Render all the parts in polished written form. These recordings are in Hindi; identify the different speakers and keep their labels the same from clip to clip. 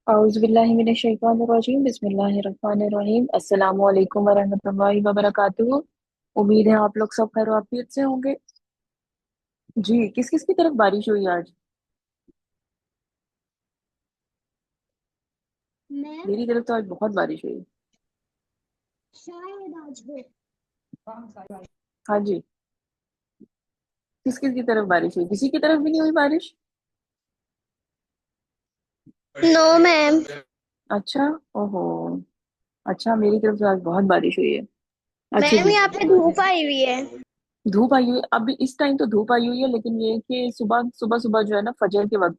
Speaker 1: औज़ुबिल्लाहिमिनश्शैतानिर्रजीम बिस्मिल्लाहिर्रहमानिर्रहीम अस्सलामु अलैकुम वरहमतुल्लाहि वबरकातुहू। उम्मीद है आप लोग सब खैर वाफियत से होंगे। जी, किस किस की तरफ बारिश हुई आज?
Speaker 2: मैं
Speaker 1: मेरी तरफ तो आज बहुत बारिश हुई।
Speaker 2: शायद आज हो।
Speaker 1: हाँ जी। किस किस की तरफ बारिश हुई? किसी की तरफ भी नहीं हुई बारिश?
Speaker 2: No ma'am.
Speaker 1: अच्छा। ओहो। अच्छा, मेरी तरफ तो आज बहुत बारिश हुई है। अच्छा
Speaker 2: मैम
Speaker 1: जी।
Speaker 2: यहाँ पे धूप आई हुई है।
Speaker 1: धूप आई हुई है अभी इस टाइम तो धूप आई हुई है, लेकिन ये है कि सुबह सुबह सुबह जो है ना, फजर के वक्त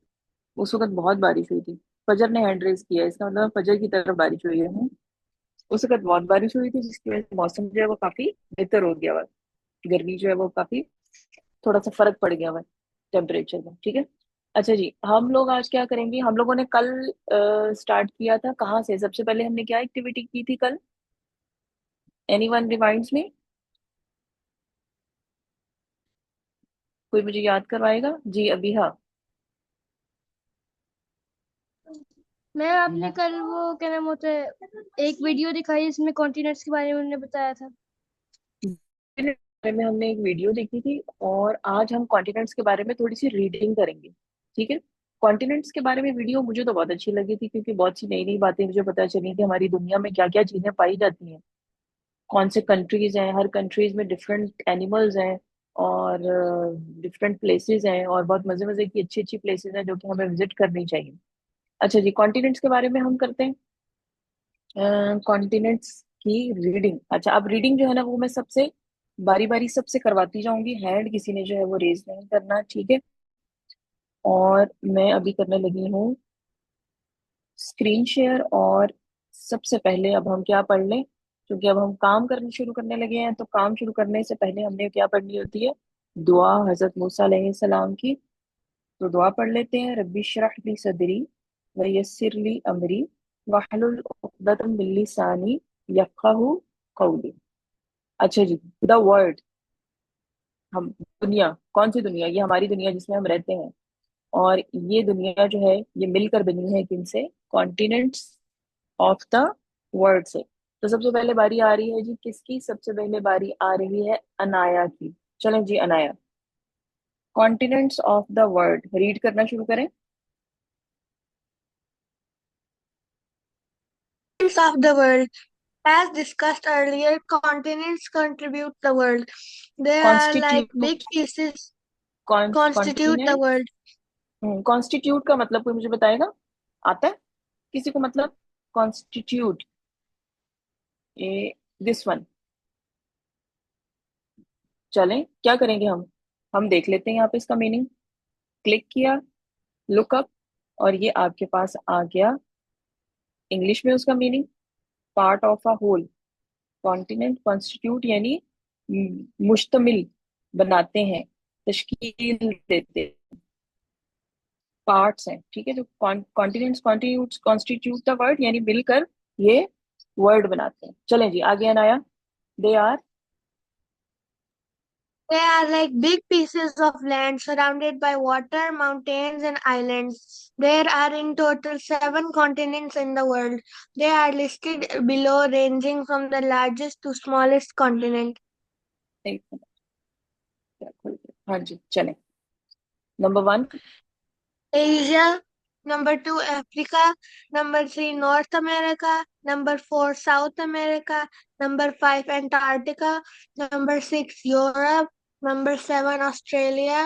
Speaker 1: उस वक्त बहुत बारिश हुई थी। फजर ने हैंड रेस किया, इसका मतलब फजर की तरफ बारिश हुई है। उस वक्त बहुत बारिश हुई थी, जिसकी वजह से मौसम जो है वो काफी बेहतर हो गया हुआ है। गर्मी जो है वो काफी थोड़ा सा फर्क पड़ गया हुआ है टेम्परेचर में। ठीक है। अच्छा जी, हम लोग आज क्या करेंगे? हम लोगों ने कल स्टार्ट किया था कहाँ से? सबसे पहले हमने क्या एक्टिविटी की थी कल? एनीवन रिमाइंड्स में? कोई मुझे याद करवाएगा जी? अभी हाँ।
Speaker 2: मैम आपने कल वो क्या नाम होता है, एक वीडियो दिखाई इसमें कॉन्टिनेंट्स के बारे में उन्होंने बताया था।
Speaker 1: बारे में हमने एक वीडियो देखी थी, और आज हम कॉन्टिनेंट्स के बारे में थोड़ी सी रीडिंग करेंगे। ठीक है। कॉन्टिनेंट्स के बारे में वीडियो मुझे तो बहुत अच्छी लगी थी, क्योंकि बहुत सी नई नई बातें मुझे पता चली कि हमारी दुनिया में क्या क्या चीजें पाई जाती हैं, कौन से कंट्रीज हैं, हर कंट्रीज में डिफरेंट एनिमल्स हैं, और डिफरेंट प्लेसेस हैं, और बहुत मजे मजे की अच्छी अच्छी प्लेसेस हैं जो कि हमें विजिट करनी चाहिए। अच्छा जी, कॉन्टिनेंट्स के बारे में हम करते हैं। कॉन्टिनेंट्स की रीडिंग। अच्छा, अब रीडिंग जो है ना वो मैं सबसे बारी बारी सबसे करवाती जाऊंगी। हैंड किसी ने जो है वो रेज नहीं करना, ठीक है? और मैं अभी करने लगी हूँ स्क्रीन शेयर। और सबसे पहले अब हम क्या पढ़ लें, क्योंकि अब हम काम करने शुरू करने लगे हैं, तो काम शुरू करने से पहले हमने क्या पढ़नी होती है? दुआ, हजरत मूसा अलैहिस्सलाम की। तो दुआ पढ़ लेते हैं। रब्बी श्रह ली सदरी व यस्सिर ली अमरी वहलुल उक़दतम मिन लिसानी यफ़क़हू क़ौली। अच्छा जी, द वर्ल्ड। हम दुनिया, कौन सी दुनिया? ये हमारी दुनिया जिसमें हम रहते हैं। और ये दुनिया जो है ये मिलकर बनी है किनसे? कॉन्टिनेंट्स ऑफ द वर्ल्ड से। तो सबसे पहले बारी आ रही है जी किसकी? सबसे पहले बारी आ रही है अनाया की। चलें जी, Anaya. Continents of the world read करना शुरू करें।
Speaker 2: Of the world. As discussed earlier, continents contribute the world. They are like big
Speaker 1: constitute.
Speaker 2: pieces constitute the
Speaker 1: continent.
Speaker 2: world.
Speaker 1: Constitute का मतलब कोई मुझे बताएगा? आता है किसी को मतलब? Constitute, A, this one. चलें, क्या करेंगे हम देख लेते हैं यहाँ पे इसका मीनिंग। क्लिक किया, लुक अप, और ये आपके पास आ गया इंग्लिश में उसका meaning. Part of a whole. Continent, constitute यानी मुश्तमिल, बनाते हैं, तश्कील देते हैं, पार्ट्स हैं। ठीक है। जो continents constitute constitute the word यानी मिलकर ये वर्ड बनाते हैं। चलें जी, आगे Anaya. They are.
Speaker 2: They are like big pieces of land surrounded by water, mountains, and islands. There are in total 7 continents in the world. They are listed below, ranging from the largest to smallest continent.
Speaker 1: एक मिनट, क्या खोल दिया? हाँ जी, चलें। Number one.
Speaker 2: Asia, number 2 Africa, number 3 North America, number 4 South America, number 5 Antarctica, number 6 Europe, number 7 Australia.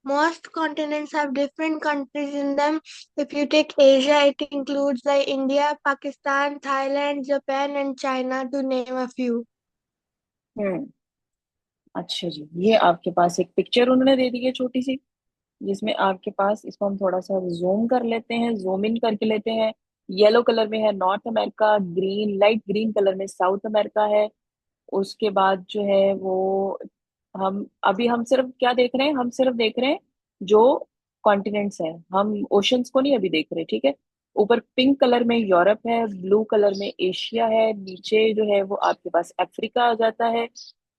Speaker 2: Most continents have different countries in them. If you take Asia, it includes like India, Pakistan, Thailand, Japan, and China, to name a few.
Speaker 1: हम्म। अच्छा जी, ये आपके पास एक पिक्चर उन्होंने दे दी है छोटी सी, जिसमें आपके पास, इसको हम थोड़ा सा जूम कर लेते हैं, जूम इन करके लेते हैं। येलो कलर में है north America, green, light green colour में साउथ अमेरिका है। उसके बाद जो है वो, हम अभी हम सिर्फ क्या देख रहे हैं? हम सिर्फ देख रहे हैं जो कॉन्टिनेंट्स हैं, हम ओशंस को नहीं अभी देख रहे। ठीक है। ऊपर पिंक कलर में यूरोप है, ब्लू कलर में एशिया है, नीचे जो है वो आपके पास अफ्रीका आ जाता है।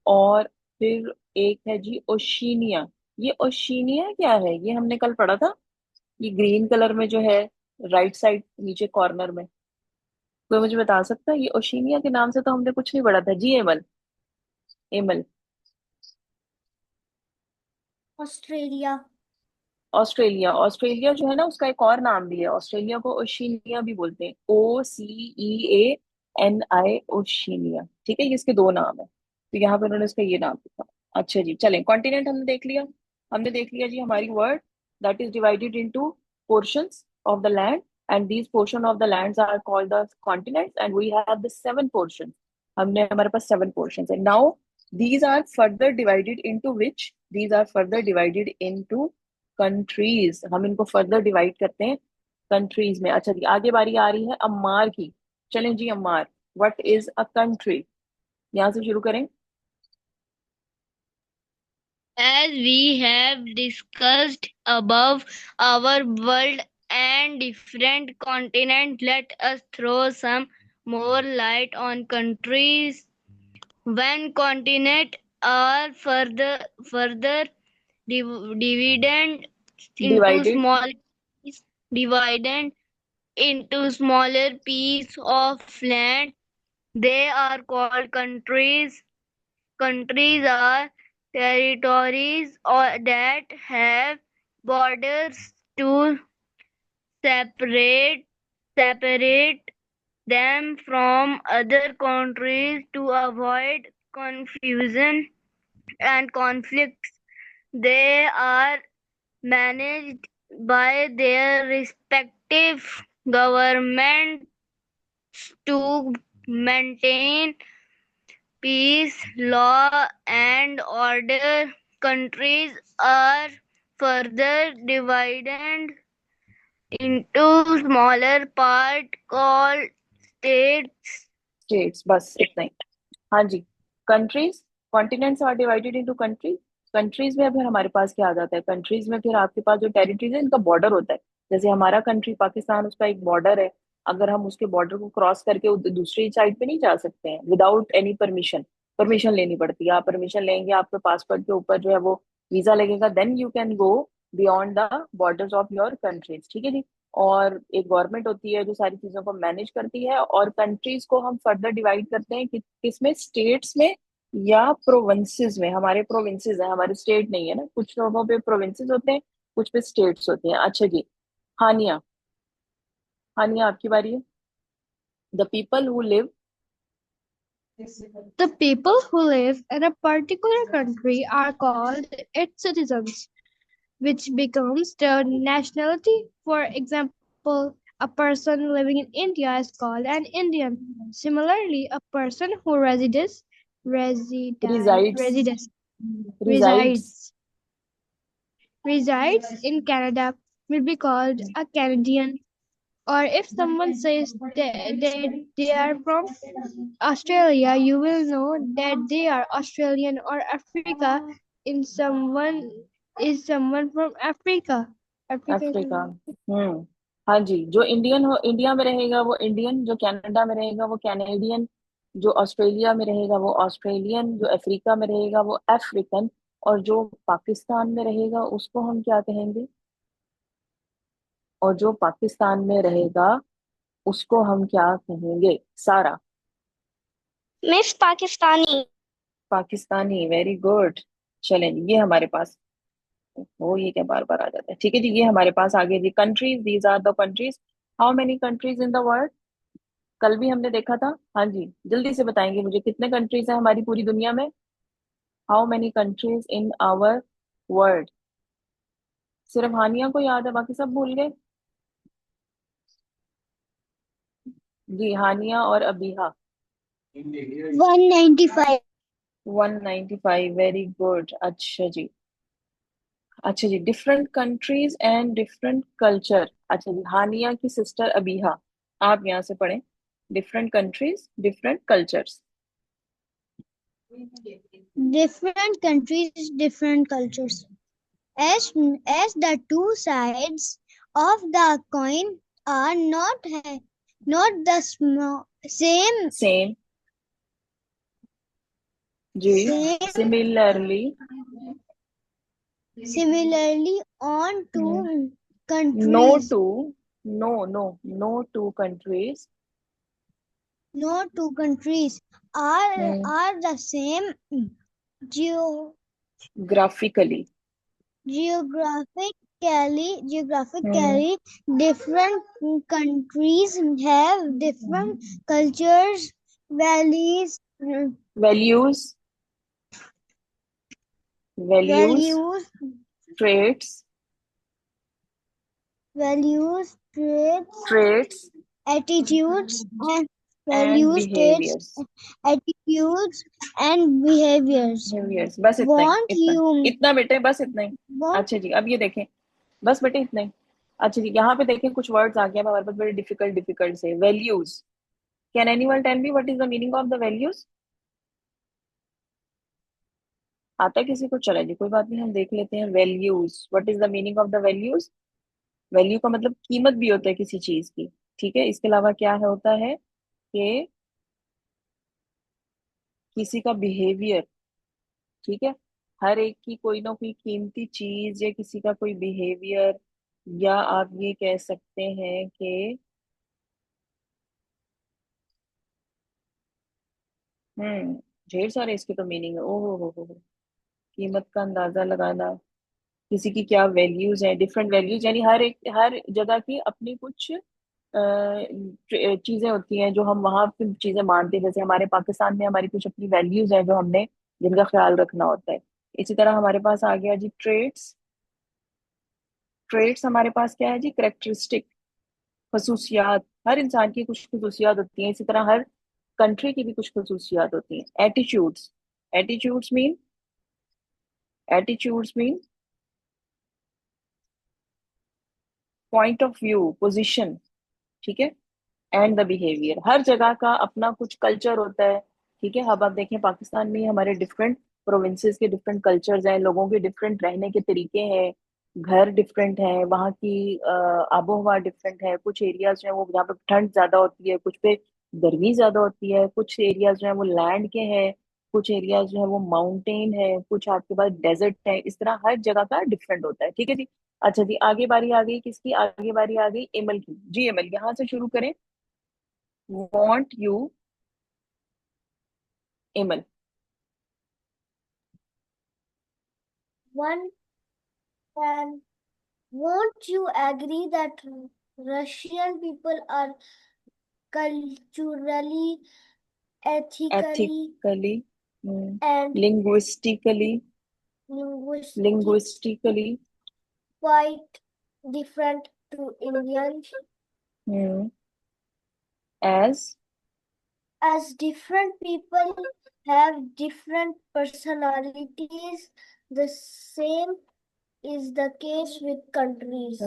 Speaker 1: और फिर एक है जी ओशिनिया। ये ओशिनिया क्या है? ये हमने कल पढ़ा था। ये ग्रीन कलर में जो है राइट साइड नीचे कॉर्नर में। कोई मुझे बता सकता है? ये ओशिनिया के नाम से तो हमने कुछ नहीं पढ़ा था जी। Emal, Emal.
Speaker 2: Australia.
Speaker 1: Australia, Australia जो है ना उसका एक और नाम भी है, ऑस्ट्रेलिया को ओशिनिया भी बोलते हैं, OCEANI, ओशिनिया। ठीक है, ये इसके दो नाम है, तो यहाँ पे उन्होंने इसका ये नाम लिखा। अच्छा जी, चलें, कॉन्टिनेंट हमने देख लिया। हमने देख लिया जी हमारी world, that is divided into portions of the land, and these portion of the lands are called the continents, and we have the 7 portion. हमने, हमारे पास 7 पोर्शन है now. these are further divided into which, these are further divided into countries. हम इनको फर्दर डिवाइड करते हैं कंट्रीज में। अच्छा जी, आगे बारी आ रही है अम्मार की। चलें जी, Ammar, what is a country? यहाँ से शुरू करें।
Speaker 3: As we have discussed above, our world and different continents, let us throw some more light on countries. When continents are further divided into
Speaker 1: divided,
Speaker 3: small pieces, divided into smaller pieces of land, they are called countries. Countries are territories or that have borders to separate separate them from other countries to avoid confusion and conflicts. They are managed by their respective governments to maintain peace, law, and order. Countries are further divided into smaller parts called states.
Speaker 1: States, बस इतना ही। हाँ जी, countries, continents are divided into countries. Countries में फिर हमारे पास क्या आ जाता है? कंट्रीज में फिर आपके पास जो टेरिटरीज है इनका बॉर्डर होता है। जैसे हमारा कंट्री पाकिस्तान, उसका एक बॉर्डर है। अगर हम उसके बॉर्डर को क्रॉस करके दूसरी साइड पे नहीं जा सकते हैं विदाउट एनी परमिशन, परमिशन लेनी पड़ती है। आप परमिशन लेंगे, आपके पासपोर्ट के ऊपर जो है वो वीजा लगेगा, then you can go beyond the borders of your countries. ठीक है जी। और एक गवर्नमेंट होती है जो सारी चीजों को मैनेज करती है, और कंट्रीज को हम फर्दर डिवाइड करते हैं किसमें? स्टेट्स में या प्रोविंसेस में। हमारे प्रोविंसेस है, हमारे स्टेट नहीं है ना, कुछ लोगों पे प्रोविंसेस होते हैं, कुछ पे स्टेट्स होते हैं। अच्छा जी, हानिया, हानिया आपकी बारी है। The people who live,
Speaker 2: The people who live in a particular country are called its citizens, which becomes their nationality. For example, a person living in India is called an Indian. Similarly, a person who
Speaker 1: resides,
Speaker 2: resides
Speaker 1: resides,
Speaker 2: resides resides in Canada will be called a Canadian. Or if someone says they are from Australia, you will know that they are Australian. Or Africa, in someone from Africa. Africa is
Speaker 1: Africa. Hmm, हाँ जी, जो इंडियन हो इंडिया में रहेगा वो इंडियन, जो कनाडा में रहेगा वो कैनेडियन, जो ऑस्ट्रेलिया में रहेगा वो ऑस्ट्रेलियन, जो अफ्रीका में रहेगा वो अफ्रीकन, और जो पाकिस्तान में रहेगा उसको हम क्या कहेंगे? और जो पाकिस्तान में रहेगा उसको हम क्या कहेंगे? सारा?
Speaker 3: Miss Pakistani.
Speaker 1: Pakistani, very good. चलें, ये हमारे पास, वो ये क्या बार बार आ जाता है। ठीक है जी, ये हमारे पास आगे जी, countries, these are the countries. How many countries in the world? कल भी हमने देखा था। हाँ जी, जल्दी से बताएंगे मुझे, कितने कंट्रीज हैं हमारी पूरी दुनिया में? How many countries in our world? सिर्फ हानिया को याद है, बाकी सब भूल गए। जी, हानिया और अबीहा।
Speaker 2: 195.
Speaker 1: 195, very good. अच्छा जी, अच्छा जी, different countries and different culture. अच्छा जी, हानिया की सिस्टर अबीहा, आप यहाँ से पढ़ें, different countries different cultures.
Speaker 2: Different countries, different cultures. As the two sides of the coin are not the
Speaker 1: same, जी,
Speaker 2: same
Speaker 1: similarly,
Speaker 2: similarly on two
Speaker 1: no
Speaker 2: countries
Speaker 1: two, no no, no two countries
Speaker 2: No two countries are the same geo
Speaker 1: graphically.
Speaker 2: geographically. Different countries have different cultures, values,
Speaker 1: values, values,
Speaker 2: values,
Speaker 1: traits,
Speaker 2: traits,
Speaker 1: traits
Speaker 2: attitudes, and
Speaker 1: and
Speaker 2: values, traits,
Speaker 1: behaviours.
Speaker 2: attitudes, and behaviors.
Speaker 1: Behaviours, बस इतना ही,
Speaker 2: Want
Speaker 1: इतना
Speaker 2: you
Speaker 1: इतना बेटे, बस इतना ही।
Speaker 2: want
Speaker 1: अच्छा जी, अब ये देखें, बस बेटे इतना ही। अच्छा जी, यहाँ पे देखें कुछ वर्ड्स आ गए हैं हमारे पास बड़े डिफिकल्ट डिफिकल्ट से। Values, can anyone tell me what is the meaning of the values? आता है किसी को? चले जी, कोई बात नहीं, हम देख लेते हैं। Values, what is the meaning of the values? Value का मतलब कीमत भी होता है किसी चीज की, ठीक है। इसके अलावा क्या है, होता है कि किसी का बिहेवियर, ठीक है। हर एक की कोई ना कोई कीमती चीज या किसी का कोई बिहेवियर, या आप ये कह सकते हैं कि हम्म ढेर सारे इसके तो मीनिंग है। ओहो हो, कीमत का अंदाजा लगाना, किसी की क्या वैल्यूज है, डिफरेंट वैल्यूज, यानी हर जगह की अपनी कुछ चीजें होती हैं जो हम वहाँ पे चीजें मानते हैं। जैसे हमारे पाकिस्तान में हमारी कुछ अपनी वैल्यूज हैं जो हमने, जिनका ख्याल रखना होता है। इसी तरह हमारे पास आ गया जी ट्रेड्स। ट्रेड्स हमारे पास क्या है जी? करेक्टरिस्टिक, खसूसियात। हर इंसान की कुछ खसूसियात होती हैं, इसी तरह हर कंट्री की भी कुछ खसूसियात होती हैं। Attitudes, attitudes mean attitudes mean point of view, position, ठीक है। एंड द बिहेवियर, हर जगह का अपना कुछ कल्चर होता है, ठीक है। अब आप देखें पाकिस्तान में हमारे डिफरेंट प्रोविंसेस के डिफरेंट कल्चर्स हैं, लोगों के डिफरेंट रहने के तरीके हैं, घर डिफरेंट है, वहाँ की आबो हवा डिफरेंट है। कुछ एरियाज जो है वो जहाँ पे ठंड ज्यादा होती है, कुछ पे गर्मी ज्यादा होती है, कुछ एरियाज जो है वो लैंड के हैं, कुछ एरियाज जो है वो माउंटेन है, कुछ आपके पास डेजर्ट है। इस तरह हर जगह का डिफरेंट होता है, ठीक है जी। अच्छा जी, आगे बारी आ गई किसकी? आगे बारी आ गई एमल की। जी एमल, यहाँ से शुरू करें। want you, Emal.
Speaker 2: one and won't you agree that Russian people are culturally, ethically,
Speaker 1: Ethically,
Speaker 2: and
Speaker 1: linguistically,
Speaker 2: linguistically
Speaker 1: linguistically,
Speaker 2: quite different to Indians?
Speaker 1: mm, as
Speaker 2: As different people have different personalities, the same is the case with countries.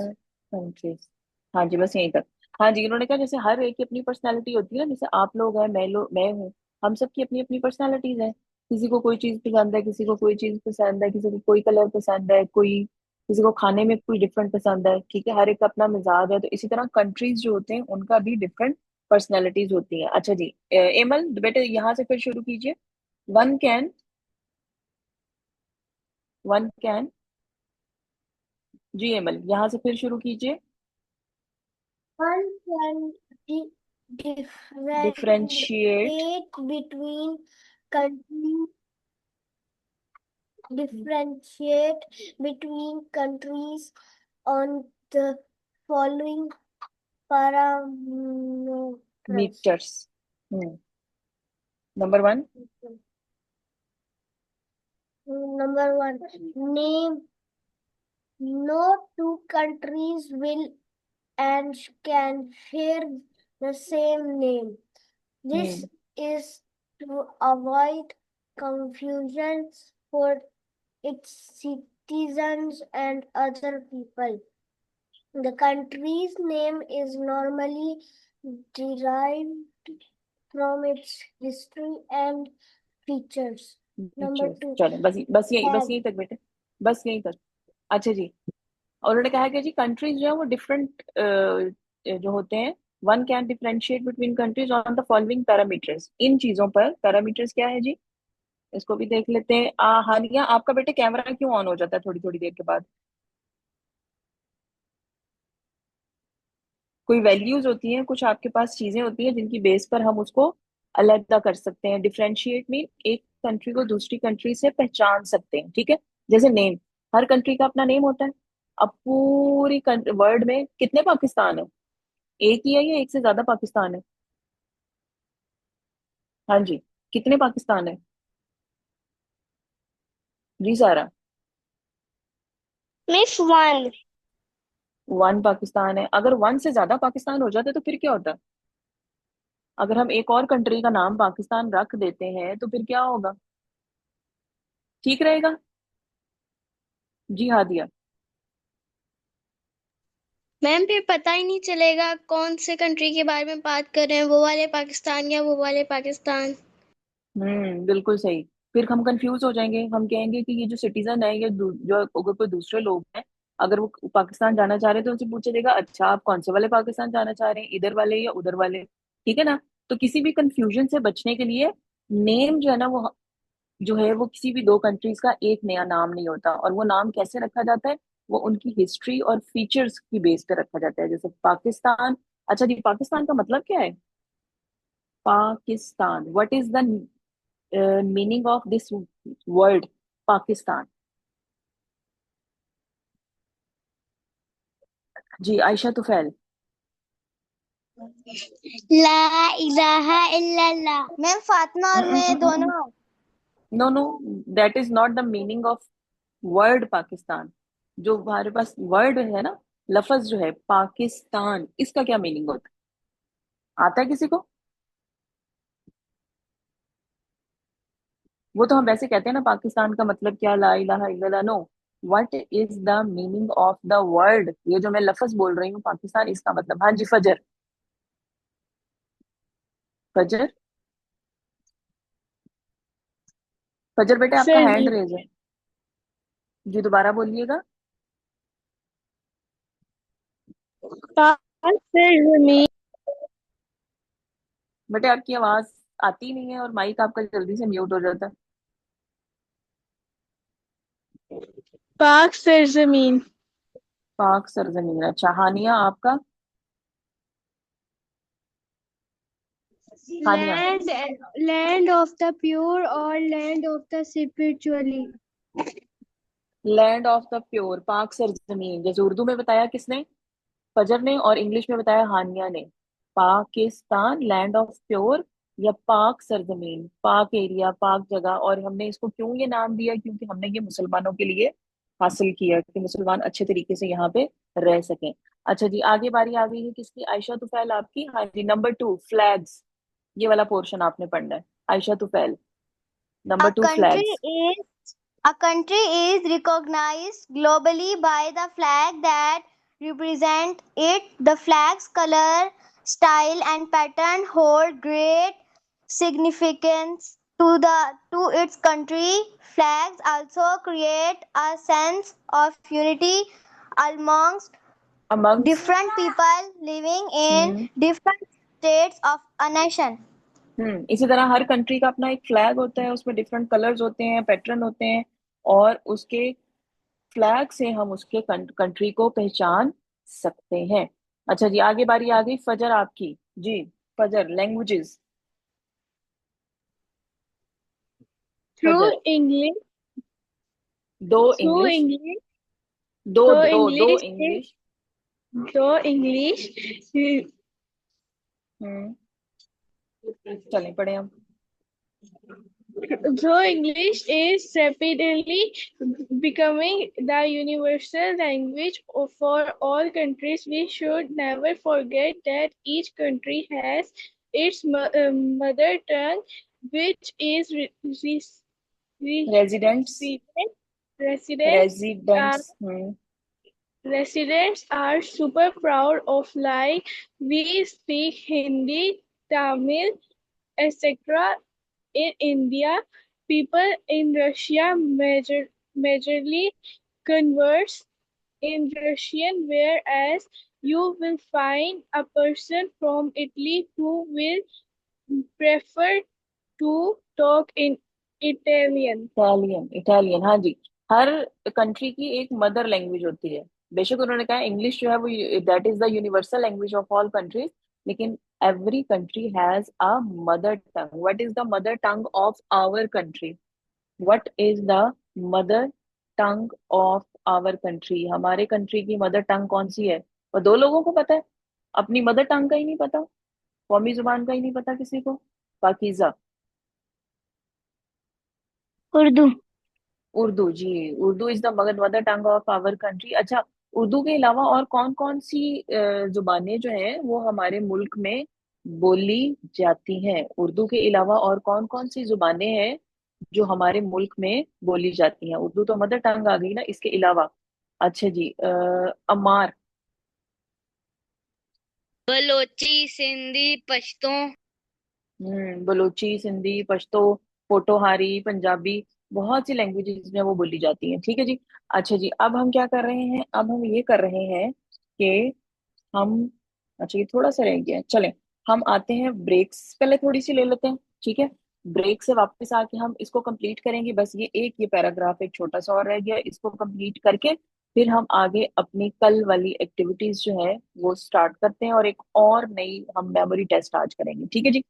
Speaker 1: countries। हाँ जी, बस यहीं तक। हाँ जी, इन्होंने कहा जैसे हर एक की अपनी पर्सनैलिटी होती है ना, जैसे आप लोग हैं, मैं हूँ, हम सबकी अपनी अपनी पर्सनैलिटीज हैं। किसी को कोई चीज पसंद है, किसी को कोई चीज पसंद है, किसी को कोई कलर पसंद है, कोई किसी को खाने में कोई डिफरेंट पसंद है, ठीक है। हर एक का अपना मिजाज है। तो इसी तरह कंट्रीज जो होते हैं उनका भी डिफरेंट पर्सनैलिटीज होती हैं। अच्छा जी, एमल बेटे यहाँ से फिर शुरू कीजिए। One can, one can, ji Emil यहाँ से फिर शुरू कीजिए।
Speaker 2: One can differentiate
Speaker 1: differentiate,
Speaker 2: between countries, differentiate between countries on the following parameters.
Speaker 1: Metres. Number one,
Speaker 2: Number one, name. No two countries will and can share the same name. This is to avoid confusion for its citizens and other people. The country's name is normally derived from its history and features. Number two,
Speaker 1: चलो बस
Speaker 2: flag.
Speaker 1: यहीं तक बेटे, बस यहीं तक। अच्छा जी, और उन्होंने कहा कि जी कंट्रीज जो है वो डिफरेंट जो होते हैं, one can differentiate between countries on the following parameters. इन चीजों पर पैरामीटर्स क्या है जी? इसको भी देख लेते हैं। हानिया, आपका बेटे कैमरा क्यों ऑन हो जाता है थोड़ी थोड़ी देर के बाद? कोई वैल्यूज होती हैं, कुछ आपके पास चीजें होती हैं जिनकी बेस पर हम उसको अलग कर सकते हैं। डिफरेंशिएट मीन एक कंट्री को दूसरी कंट्री से पहचान सकते हैं, ठीक है। जैसे नेम, हर कंट्री का अपना नेम होता है। अब पूरी वर्ल्ड में कितने पाकिस्तान है? एक ही है या एक से ज्यादा पाकिस्तान है? हाँ जी, कितने पाकिस्तान है? जी सारा।
Speaker 3: Miss one.
Speaker 1: वन पाकिस्तान है। अगर वन से ज्यादा पाकिस्तान हो जाते तो फिर क्या होता? अगर हम एक और कंट्री का नाम पाकिस्तान रख देते हैं तो फिर क्या होगा? ठीक रहेगा? जी हाँ दिया।
Speaker 3: मैम फिर पता ही नहीं चलेगा कौन से कंट्री के बारे में बात कर रहे हैं, वो वाले पाकिस्तान या वो वाले पाकिस्तान।
Speaker 1: बिल्कुल सही। फिर हम कंफ्यूज हो जाएंगे, हम कहेंगे कि ये जो सिटीजन है, ये जो अगर कोई दूसरे लोग हैं, अगर वो पाकिस्तान जाना चाह रहे हैं तो उनसे पूछा जाएगा, अच्छा आप कौन से वाले पाकिस्तान जाना चाह रहे हैं, इधर वाले या उधर वाले? ठीक है ना। तो किसी भी कंफ्यूजन से बचने के लिए नेम जो है ना, वो जो है वो किसी भी दो कंट्रीज का एक नया नाम नहीं होता। और वो नाम कैसे रखा जाता है? वो उनकी हिस्ट्री और फीचर्स की बेस पे रखा जाता है। जैसे पाकिस्तान, अच्छा जी, पाकिस्तान का मतलब क्या है? Pakistan, what is the meaning of this word Pakistan? जी आयशा तुफैल।
Speaker 3: ला इलाहा इल्लल्लाह। मैम फातिमा और मैं दोनों।
Speaker 1: No no, that is not the meaning of word Pakistan. जो हमारे पास वर्ड है ना, लफज जो है पाकिस्तान, इसका क्या मीनिंग होता है? आता है किसी को? वो तो हम वैसे कहते हैं ना, पाकिस्तान का मतलब क्या, ला इलाहा इल्लल्लाह। No, what is the meaning of the word? ये जो मैं लफज बोल रही हूँ पाकिस्तान, इसका मतलब। हाँ जी फजर। फजर, फजर बेटे आपका
Speaker 2: सर
Speaker 1: हैंड
Speaker 2: जी,
Speaker 1: रेज है। जी दोबारा बोलिएगा।
Speaker 2: पाक फिर जमीन।
Speaker 1: बेटे आपकी आवाज आती नहीं है और माइक आपका जल्दी से म्यूट हो जाता है।
Speaker 2: पाक फिर जमीन।
Speaker 1: पाक सरजमीन। अच्छा हानिया आपका? Haniya.
Speaker 3: Land land of the pure और land of the spiritually.
Speaker 1: Land of the pure, पाक सरजमीन। जैसे उर्दू में बताया किसने? फजर ने। और इंग्लिश में बताया हानिया ने। पाकिस्तान लैंड ऑफ प्योर या पाक सरजमीन, पाक एरिया, पाक जगह। और हमने इसको क्यों ये नाम दिया? क्योंकि हमने ये मुसलमानों के लिए हासिल किया कि मुसलमान अच्छे तरीके से यहाँ पे रह सकें। अच्छा जी, आगे बारी आ गई है किसकी? आयशा तुफैल आपकी। हाँ जी, नंबर टू फ्लैग्स, ये वाला पोर्शन आपने पढ़ना है। Ayesha Tufail, number
Speaker 3: A
Speaker 1: two
Speaker 3: country
Speaker 1: flags.
Speaker 3: is a country is recognized globally by the flag that represent it. The flag's color, style, and pattern hold great significance to its country. Flags also create a sense of unity amongst
Speaker 1: amongst.
Speaker 3: different people living in
Speaker 1: hmm
Speaker 3: different states of a nation.
Speaker 1: इसी तरह हर कंट्री का अपना एक फ्लैग होता है, उसमें डिफरेंट कलर्स होते हैं, पैटर्न होते हैं। और उसके फ्लैग से हम उसके कंट्री को पहचान सकते हैं। अच्छा जी, आगे बारी आ गई फजर आपकी। जी फजर, लैंग्वेजेस।
Speaker 2: थ्रू
Speaker 1: फजर,
Speaker 2: इंग्लिश।
Speaker 1: दो
Speaker 2: थ्रू
Speaker 1: इंग्लिश।
Speaker 2: इंग्लिश।
Speaker 1: दो
Speaker 2: तो
Speaker 1: दो दो
Speaker 2: इंग्लिश
Speaker 1: इंग्लिश।
Speaker 2: तो इंग्लिश
Speaker 1: हम्म चलें पढ़े हम।
Speaker 2: Though English is rapidly becoming the universal language for all countries, we should never forget that each country has its mother tongue, which is
Speaker 1: residents.
Speaker 2: resident. Residents are
Speaker 1: residents.
Speaker 2: residents are super proud of, like we speak Hindi, Tamil, etc. In India, people in Russia majorly converse in Russian, whereas you will find a person from Italy who will prefer to talk in Italian.
Speaker 1: Italian, Italian, हाँ जी। हर कंट्री की एक मदर लैंग्वेज होती है। बेशक उन्होंने कहा इंग्लिश जो है वो that is the universal language of all countries, लेकिन every country has a mother tongue. What is the mother tongue of our country? What is the mother tongue of our country? हमारे कंट्री की मदर टंग कौन सी है? और दो लोगों को पता है, अपनी मदर टंग का ही नहीं पता, कौमी जुबान का ही नहीं पता किसी को। पाकीज़ा।
Speaker 3: उर्दू।
Speaker 1: उर्दू जी। उर्दू इज द मगध mother tongue of our country. अच्छा, उर्दू के अलावा और कौन कौन सी जुबानें जो हैं वो हमारे मुल्क में बोली जाती हैं? उर्दू के अलावा और कौन कौन सी जुबानें हैं जो हमारे मुल्क में बोली जाती हैं? उर्दू तो मदर टंग आ गई ना, इसके अलावा। अच्छा जी, अमार।
Speaker 3: बलोची, सिंधी, पश्तो।
Speaker 1: बलूची, सिंधी, पश्तो, पोठोहारी, पंजाबी, बहुत सी लैंग्वेजेस में वो बोली जाती हैं। ठीक है जी। अच्छा जी, अब हम क्या कर रहे हैं? अब हम ये कर रहे हैं कि हम, अच्छा ये थोड़ा सा रह गया है, चलें हम आते हैं ब्रेक्स पहले थोड़ी सी ले लेते हैं। ठीक है, ब्रेक से वापस आके हम इसको कंप्लीट करेंगे। बस ये पैराग्राफ एक छोटा सा और रह गया, इसको कंप्लीट करके फिर हम आगे अपनी कल वाली एक्टिविटीज जो है वो स्टार्ट करते हैं, और एक और नई हम मेमोरी टेस्ट आज करेंगे। ठीक है जी।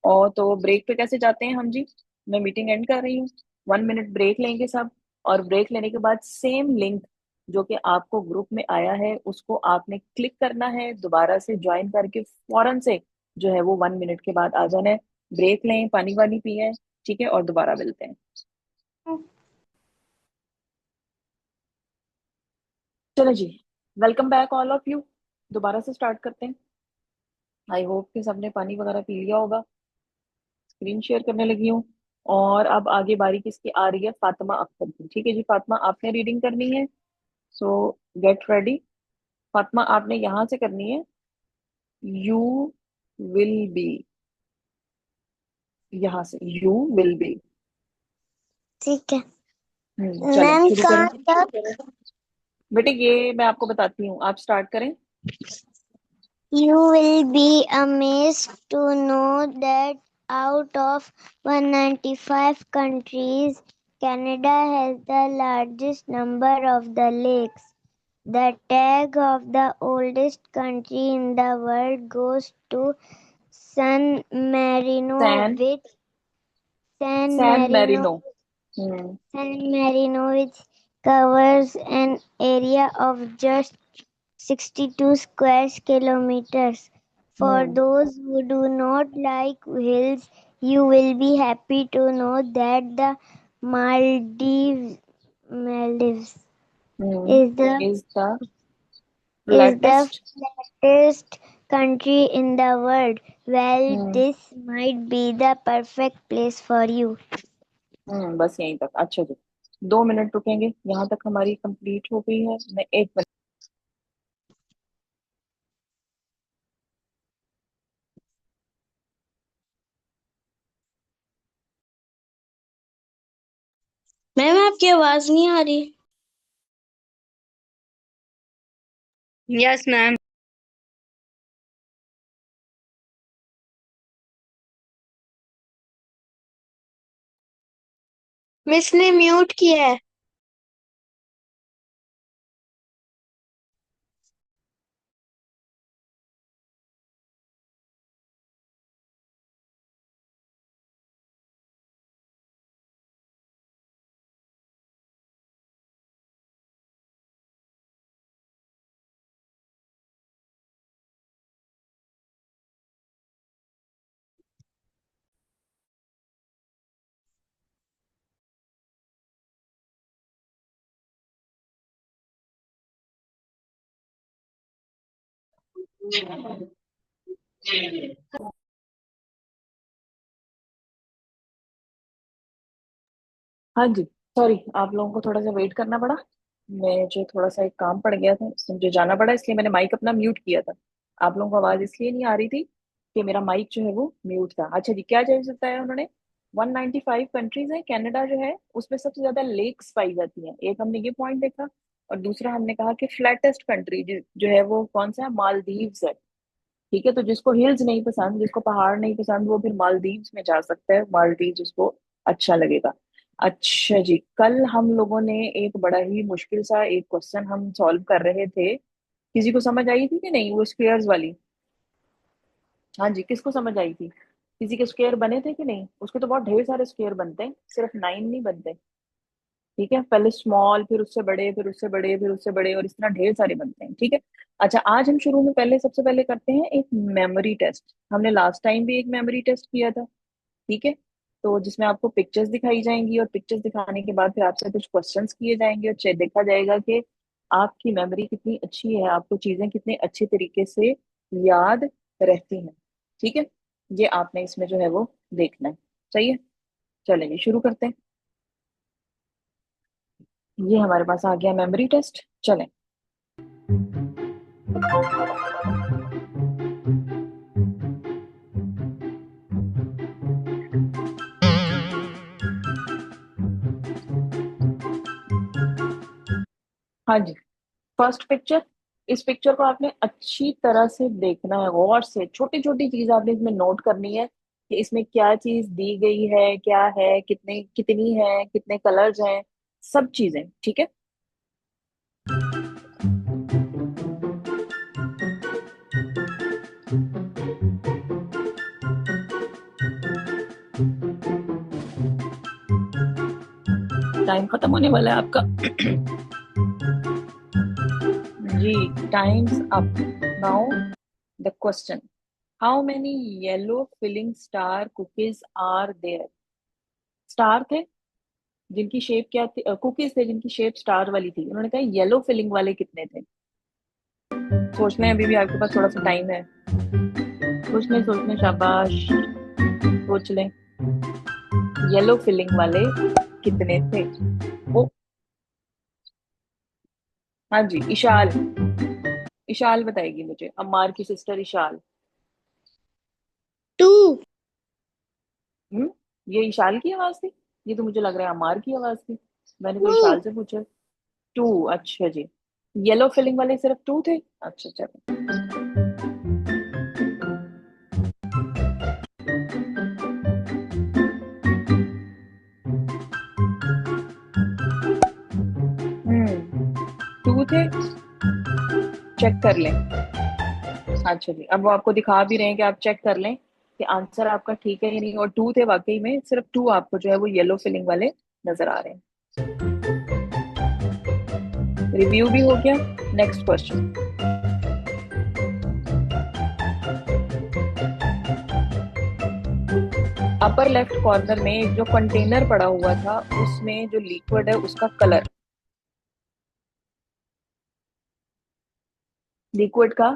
Speaker 1: और तो ब्रेक पे कैसे जाते हैं हम जी? मैं मीटिंग एंड कर रही हूँ, 1 मिनट ब्रेक लेंगे सब, और ब्रेक लेने के बाद सेम लिंक जो कि आपको ग्रुप में आया है उसको आपने क्लिक करना है, दोबारा से ज्वाइन करके फौरन से जो है वो 1 मिनट के बाद आ जाना है। ब्रेक लें, पानी वानी पिए, ठीक है, और दोबारा मिलते हैं। चलो जी, welcome back all of you. दोबारा से स्टार्ट करते हैं। आई होप कि सबने पानी वगैरह पी लिया होगा। स्क्रीन शेयर करने लगी हूँ। और अब आगे बारी किसकी आ रही है? फातिमा अख्तर की। ठीक है जी, फातिमा आपने रीडिंग करनी है, सो गेट रेडी। फातिमा आपने यहाँ से करनी है, यू विल बी, यहाँ से यू विल बी।
Speaker 3: ठीक है
Speaker 1: चलें
Speaker 3: मैम।
Speaker 1: शुरू करें।
Speaker 3: कहाँ तक?
Speaker 1: बेटे ये मैं आपको बताती हूँ, आप स्टार्ट करें।
Speaker 3: You will be amazed to know that out of 195 countries, Canada has the largest number of the lakes. The tag of the oldest country in the world goes to San Marino,
Speaker 1: San,
Speaker 3: which San
Speaker 1: San
Speaker 3: Marino,
Speaker 1: Marino. Hmm.
Speaker 3: San Marino, which covers an area of just 62 square kilometers. For
Speaker 1: hmm.
Speaker 3: those who do not like hills, you will be happy to know that the Maldives is the
Speaker 1: is the
Speaker 3: is the
Speaker 1: flattest.
Speaker 3: flattest country in the world. Well,
Speaker 1: hmm.
Speaker 3: this might be the perfect place for you.
Speaker 1: बस यहीं तक। अच्छा जी, 2 मिनट रुकेंगे, यहाँ तक हमारी कंप्लीट हो गई है। मैं 1 मिनट।
Speaker 2: मैम आपकी आवाज नहीं आ रही।
Speaker 3: Yes, ma'am.
Speaker 2: मिस ने म्यूट किया है।
Speaker 1: हाँ जी, सॉरी आप लोगों को थोड़ा सा वेट करना पड़ा। मुझे थोड़ा सा एक काम पड़ गया था, इसलिए मुझे जाना पड़ा, इसलिए मैंने माइक अपना म्यूट किया था। आप लोगों को आवाज इसलिए नहीं आ रही थी कि मेरा माइक जो है वो म्यूट था। अच्छा जी, क्या जज बताया उन्होंने? 195 कंट्रीज है, कनाडा जो है उसमें सबसे ज्यादा लेक्स पाई जाती हैं, एक हमने ये पॉइंट देखा। और दूसरा हमने कहा कि फ्लैटेस्ट कंट्री जो है वो कौन सा है? मालदीव्स है। ठीक है, तो जिसको हिल्स नहीं पसंद, जिसको पहाड़ नहीं पसंद, वो फिर मालदीव्स में जा सकता है, मालदीव्स उसको अच्छा लगेगा। अच्छा जी, कल हम लोगों ने एक बड़ा ही मुश्किल सा एक क्वेश्चन हम सॉल्व कर रहे थे। किसी को समझ आई थी कि नहीं, वो स्क्वेयर्स वाली? हाँ जी, किसको समझ आई थी? किसी के स्क्वायर बने थे कि नहीं? उसके तो बहुत ढेर सारे स्क्वायर बनते हैं, सिर्फ 9 नहीं बनते। ठीक है, पहले स्मॉल, फिर उससे बड़े, फिर उससे बड़े, फिर उससे बड़े, और इस तरह ढेर सारे बनते हैं। ठीक है। अच्छा, आज हम शुरू में पहले सबसे पहले करते हैं एक मेमोरी टेस्ट। हमने लास्ट टाइम भी एक मेमोरी टेस्ट किया था। ठीक है। तो जिसमें आपको पिक्चर्स दिखाई जाएंगी, और पिक्चर्स दिखाने के बाद फिर आपसे कुछ क्वेश्चंस किए जाएंगे, और देखा जाएगा कि आपकी मेमोरी कितनी अच्छी है, आपको चीजें कितने अच्छे तरीके से याद रहती हैं। ठीक है। ये आपने इसमें जो है वो देखना है। सही है। चलेंगे, शुरू करते हैं। ये हमारे पास आ गया मेमोरी टेस्ट। चलें। हाँ जी, फर्स्ट पिक्चर। इस पिक्चर को आपने अच्छी तरह से देखना है, गौर से। छोटी छोटी चीज आपने इसमें नोट करनी है कि इसमें क्या चीज दी गई है, क्या है, कितने कितनी है, कितने कलर्स हैं, सब चीजें। ठीक है। टाइम खत्म होने वाला है आपका। जी, time's up. Now the question, how many yellow filling star cookies are there? Star थे जिनकी शेप क्या थी, कुकीज थे जिनकी शेप स्टार वाली थी। उन्होंने कहा येलो फिलिंग वाले कितने थे? सोचना है, अभी भी आपके पास थोड़ा सा टाइम है। सोच लें, शाबाश। सोच लें, येलो फिलिंग वाले कितने थे? ओ, हाँ जी, इशाल। इशाल बताएगी मुझे, अम्मार की सिस्टर इशाल।
Speaker 2: टू।
Speaker 1: हम्म, ये इशाल की आवाज थी? ये तो मुझे लग रहा है अम्मार की आवाज थी। मैंने तो
Speaker 2: टू।
Speaker 1: इशाल से पूछा। टू, अच्छा जी। येलो फिलिंग वाले सिर्फ टू थे? अच्छा, चलो। टू थे, चेक कर लें। अच्छा जी, अब वो आपको दिखा भी रहे हैं कि आप चेक कर लें कि आंसर आपका ठीक है या नहीं। और टू थे वाकई में, सिर्फ टू आपको जो है वो येलो फिलिंग वाले नजर आ रहे हैं। रिव्यू भी हो गया। Next question. अपर लेफ्ट कॉर्नर में एक जो कंटेनर पड़ा हुआ था, उसमें जो लिक्विड है उसका कलर, लिक्विड का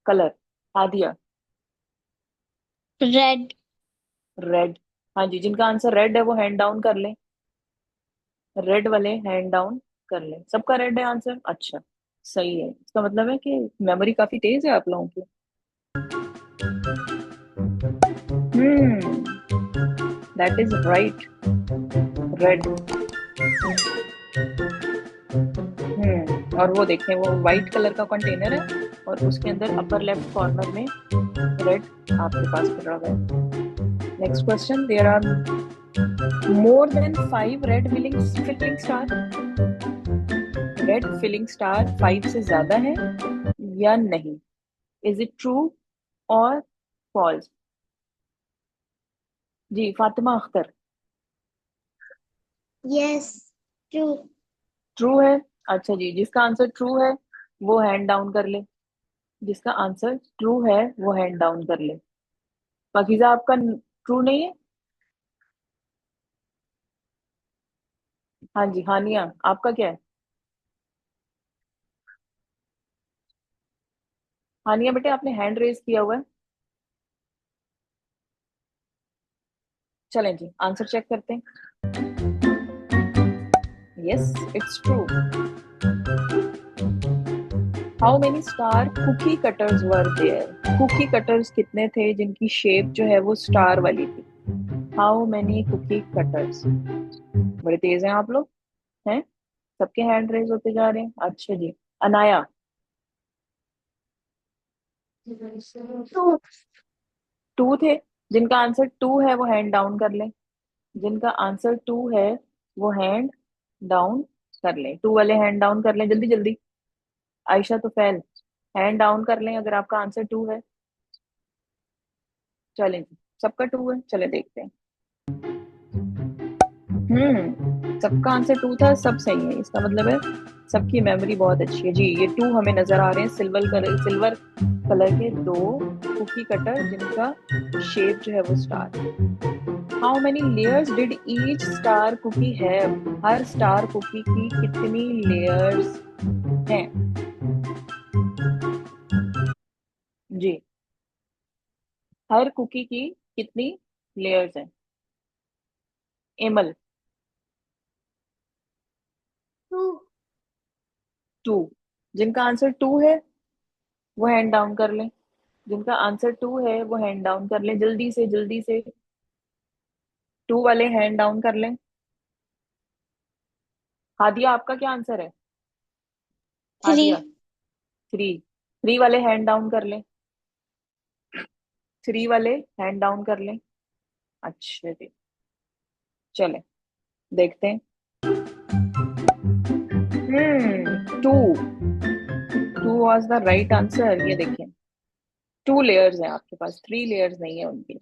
Speaker 1: कलर। आदिया?
Speaker 2: रेड।
Speaker 1: रेड। हाँ जी, जिनका आंसर रेड है वो हैंड डाउन कर लें। रेड वाले हैंड डाउन कर लें। सबका रेड है आंसर? अच्छा, सही है। इसका मतलब है कि मेमोरी काफी तेज है आप लोगों की। हम्म, दैट इज राइट। रेड। और वो देखें, वो वाइट कलर का कंटेनर है, और उसके अंदर अपर लेफ्ट कॉर्नर में रेड आपके पास पड़ा हुआ है। Next question, there are more than 5 red filling star. Red filling star 5 से ज्यादा है या नहीं? इज इट ट्रू और फॉल्स? जी, Fatima Akhtar.
Speaker 2: Yes. True.
Speaker 1: True है। अच्छा जी, जिसका आंसर ट्रू है वो हैंड डाउन कर ले। जिसका आंसर ट्रू है वो हैंड डाउन कर ले। पाकिज़ा, आपका ट्रू नहीं है? हाँ जी, हानिया, आपका क्या है? हानिया बेटे, आपने हैंड रेज किया हुआ है। चलें जी, आंसर चेक करते हैं। Yes, it's true. How many star cookie cutters were there? Cookie cutters कितने थे जिनकी शेप जो है वो स्टार वाली थी? How many cookie cutters? बड़े तेज हैं आप लोग, हैं? सबके हैंड रेज होते जा रहे हैं। अच्छा जी, अनाया?
Speaker 2: टू।
Speaker 1: टू थे। जिनका आंसर टू है वो हैंड डाउन कर लें। जिनका आंसर टू है वो हैंड डाउन कर लें। टू वाले हैंड डाउन कर लें, जल्दी जल्दी। आयशा तो फैल, हैंड डाउन कर लें अगर आपका आंसर टू है। चलें जी, सबका टू है, चले देखते हैं। सबका आंसर टू था, सब सही है, इसका मतलब है सबकी मेमोरी बहुत अच्छी है जी। ये टू हमें नजर आ रहे हैं, सिल्वर कलर के दो कुकी कटर जिनका शेप जो है वो star. How many layers did each star cookie have? हर स्टार कुकी की कितनी लेयर्स हैं जी? हर कुकी की कितनी लेयर्स हैं? एमल?
Speaker 2: टू।
Speaker 1: टू। जिनका आंसर टू है वो हैंड डाउन कर लें। जिनका आंसर टू है वो हैंड डाउन कर लें, जल्दी से जल्दी से। टू वाले हैंड डाउन कर लें। हादिया, आपका क्या आंसर है?
Speaker 2: थ्री।
Speaker 1: हादिया थ्री। थ्री वाले हैंड डाउन कर लें। थ्री वाले हैंड डाउन कर लें। अच्छा जी, चलें देखते हैं। Two. Two was the right answer. ये देखें, टू लेयर्स हैं आपके पास, थ्री लेयर्स नहीं है उनकी।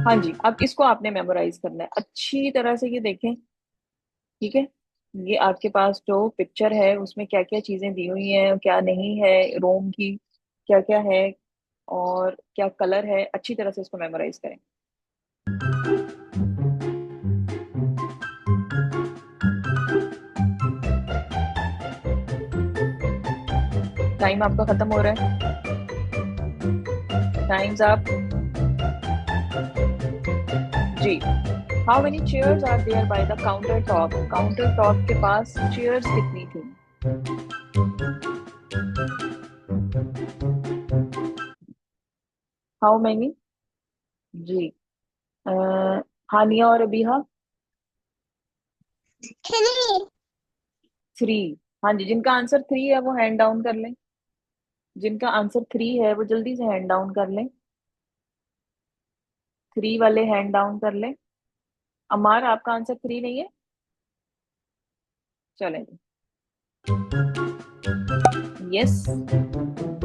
Speaker 1: हाँ जी, अब इसको आपने मेमोराइज करना है अच्छी तरह से, ये देखें, ठीक है। ये आपके पास जो पिक्चर है उसमें क्या क्या चीजें दी हुई हैं, क्या नहीं है, रोम की क्या क्या है और क्या कलर है, अच्छी तरह से इसको मेमोराइज करें। टाइम आपका खत्म हो रहा है, टाइम्स अप जी। How many chairs are there by the counter top? Counter top के पास चेयर्स कितनी थी? हाउ मेनी जी? अ, हानिया और अबीहा?
Speaker 2: थ्री।
Speaker 1: थ्री। हाँ जी, जिनका आंसर थ्री है वो हैंड डाउन कर लें। जिनका आंसर थ्री है वो जल्दी से हैंड डाउन कर लें। थ्री वाले हैंड डाउन कर लें। अमार, आपका आंसर थ्री नहीं है? चलें, yes,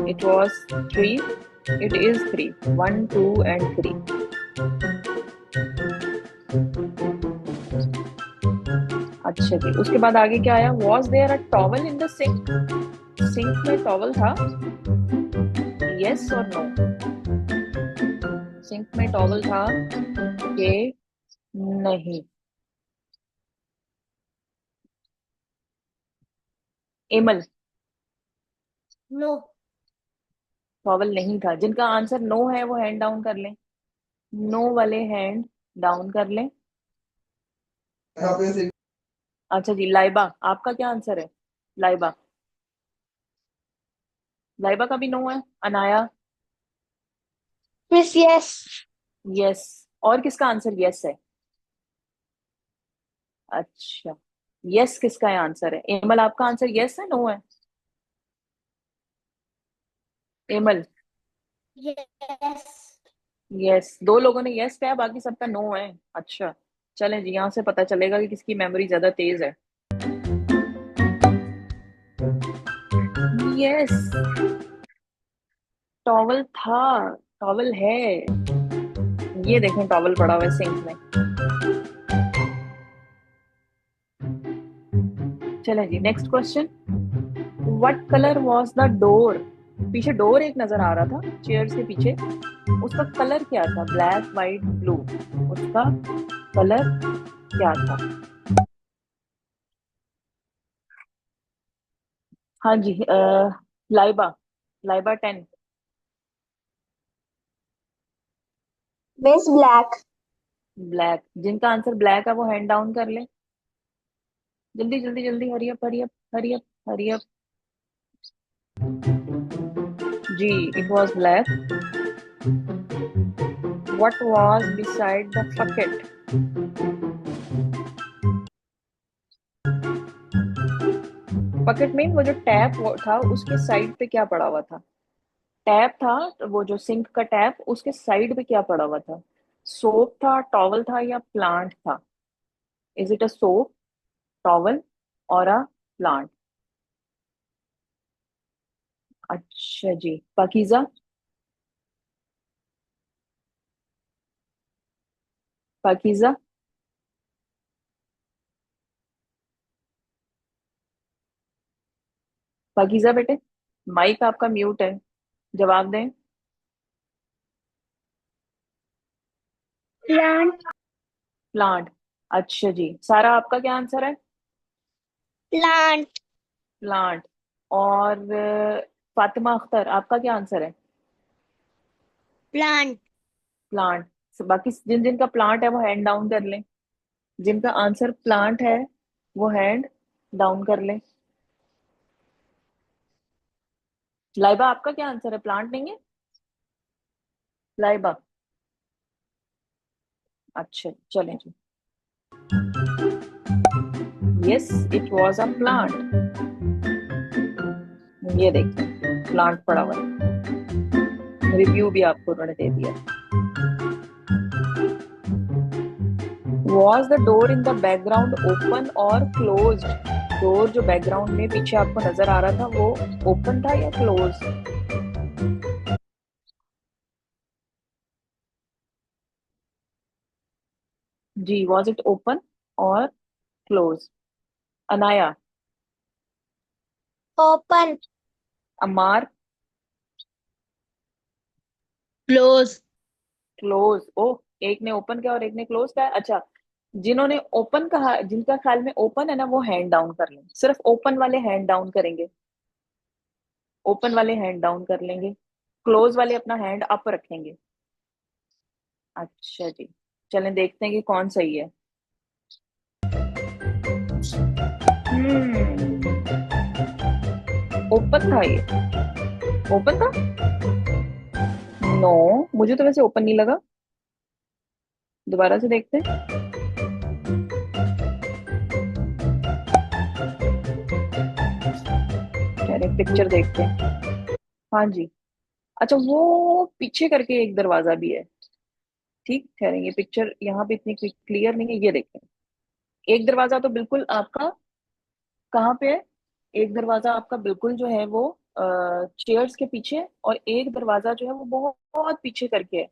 Speaker 1: it was three. It is three, one two and three. अच्छा जी, उसके बाद आगे क्या आया? Was there a towel in the sink? Sink में टॉवल था? यस और नो? सिंक में टॉवल था कि नहीं? एमल?
Speaker 2: नो।
Speaker 1: टॉवल नहीं था। जिनका आंसर नो है वो हैंड डाउन कर लें। नो वाले हैंड डाउन कर लें। अच्छा जी, लाइबा, आपका क्या आंसर है? लाइबा? लाइबा का भी नो है। अनाया?
Speaker 2: Miss yes.
Speaker 1: यस। और किसका आंसर यस है? अच्छा, यस किसका है आंसर है? एमल, आपका आंसर यस है नो है? एमल?
Speaker 2: यस।
Speaker 1: यस, दो लोगों ने यस कहा, बाकी सबका नो है। अच्छा, चलें जी, यहाँ से पता चलेगा कि किसकी मेमोरी ज्यादा तेज है। यस, टॉवल था, टॉवल है। ये देखें, टॉवल पड़ा हुआ है सिंक में। चलें जी, next question. What colour was the door? पीछे डोर एक नजर आ रहा था चेयर्स के पीछे, उसका कलर क्या था? ब्लैक, वाइट, ब्लू, उसका कलर क्या था? हाँ जी, Laiba, Laiba 10।
Speaker 2: Miss black.
Speaker 1: Black. जिनका आंसर ब्लैक है वो हैंड डाउन कर ले, जल्दी जल्दी जल्दी, hurry up hurry up hurry up hurry up जी। It was black. What was beside the bucket? Bucket में वो जो टैप था उसके साइड पे क्या पड़ा हुआ था? टैप था, वो जो सिंक का टैप, उसके साइड पे क्या पड़ा हुआ था? सोप था, टॉवल था, या प्लांट था? Is it a soap, towel और अ प्लांट? अच्छा जी, पाकीज़ा। पाकीज़ा। पाकीज़ा बेटे, माइक आपका म्यूट है, जवाब दें।
Speaker 3: प्लांट।
Speaker 1: प्लांट। अच्छा जी, सारा आपका क्या आंसर है?
Speaker 3: प्लांट।
Speaker 1: प्लांट। और फातिमा अख्तर, आपका क्या आंसर है?
Speaker 3: प्लांट।
Speaker 1: प्लांट। बाकी जिन जिनका प्लांट है वो हैंड डाउन कर लें। जिनका आंसर प्लांट है वो हैंड डाउन कर लें। लाइबा, आपका क्या आंसर है? प्लांट नहीं है लाइबा? अच्छा, चलें जी। Yes, it was a plant. ये देखें, प्लांट पड़ा हुआ है, रिव्यू भी आपको उन्होंने दे दिया। Was the door in the background open और क्लोज्ड? डोर जो बैकग्राउंड में पीछे आपको नजर आ रहा था वो ओपन था या क्लोज? जी, वॉज इट ओपन और close? Anaya.
Speaker 2: Open.
Speaker 1: Amar.
Speaker 2: Close.
Speaker 1: Close. Oh, एक ने ओपन किया और एक ने क्लोज किया। अच्छा, जिन्होंने ओपन कहा, जिनका ख्याल में ओपन है ना, वो हैंड डाउन कर लें। सिर्फ ओपन वाले हैंड डाउन करेंगे। ओपन वाले हैंड डाउन कर लेंगे, क्लोज वाले अपना हैंड अप रखेंगे। अच्छा जी, चलें देखते हैं कि कौन सही है। हम्म, ओपन था ये। ओपन था। नो, मुझे तो वैसे ओपन नहीं लगा। दोबारा से देखते हैं। चलिए पिक्चर देखते हैं। हाँ जी। अच्छा, वो पीछे करके एक दरवाजा भी है। ठीक ठहरेंगे, पिक्चर यहाँ पे इतनी क्लियर नहीं है, ये देखें। एक दरवाजा तो बिल्कुल आपका कहाँ पे है? एक दरवाजा आपका बिल्कुल जो है वो चेयर्स के पीछे है, और एक दरवाजा जो है वो बहुत बहुत पीछे करके है।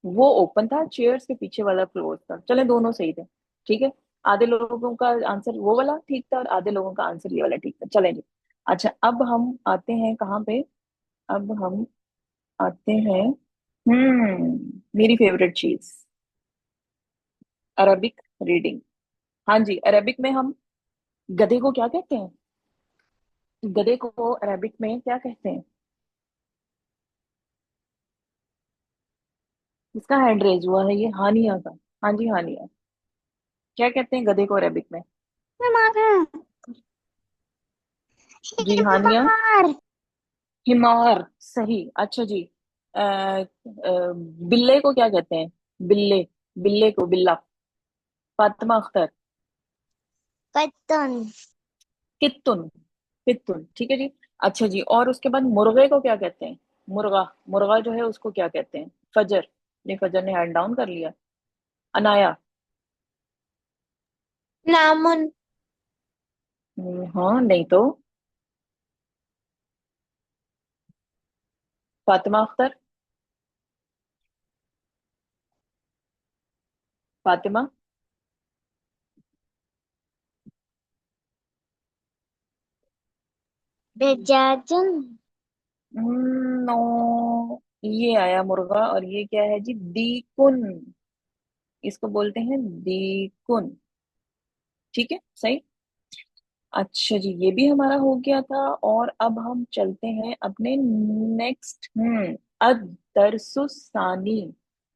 Speaker 1: वो ओपन था, चेयर्स के पीछे वाला क्लोज था। चले, दोनों सही थे। ठीक है, आधे लोगों का आंसर वो वाला ठीक था और आधे लोगों का आंसर ये वाला ठीक था। चले जी। अच्छा, अब हम आते हैं कहाँ पे? अब हम आते हैं, मेरी फेवरेट चीज, अरबिक रीडिंग। हाँ जी, अरबिक में हम गधे को क्या कहते हैं? गधे को अरबिक में क्या कहते हैं? किसका हैंड रेज हुआ है? ये हानिया का। हाँ जी, हानिया। क्या कहते हैं गधे को अरबिक में?
Speaker 3: हमारा
Speaker 1: जी हानिया।
Speaker 3: हिमार।
Speaker 1: हिमार, सही। अच्छा जी। बिल्ले को क्या कहते हैं? बिल्ले, बिल्ले को बिल्ला। फातिमा अख्तर।
Speaker 3: कत्तन।
Speaker 1: कित्तुन। कित्तुन, ठीक है जी। अच्छा जी, और उसके बाद मुर्गे को क्या कहते हैं? मुर्गा, मुर्गा जो है उसको क्या कहते हैं? फजर। ने फजर ने हैंड डाउन कर लिया। अनाया।
Speaker 2: नामुन।
Speaker 1: हाँ, नहीं तो। फातिमा अख्तर। फातिमा।
Speaker 3: दज्जाजुन।
Speaker 1: नो, ये आया मुर्गा, और ये क्या है जी? दीकुन। इसको बोलते हैं दीकुन। ठीक है, सही। अच्छा जी, ये भी हमारा हो गया था। और अब हम चलते हैं अपने नेक्स्ट, अदरसुसानी।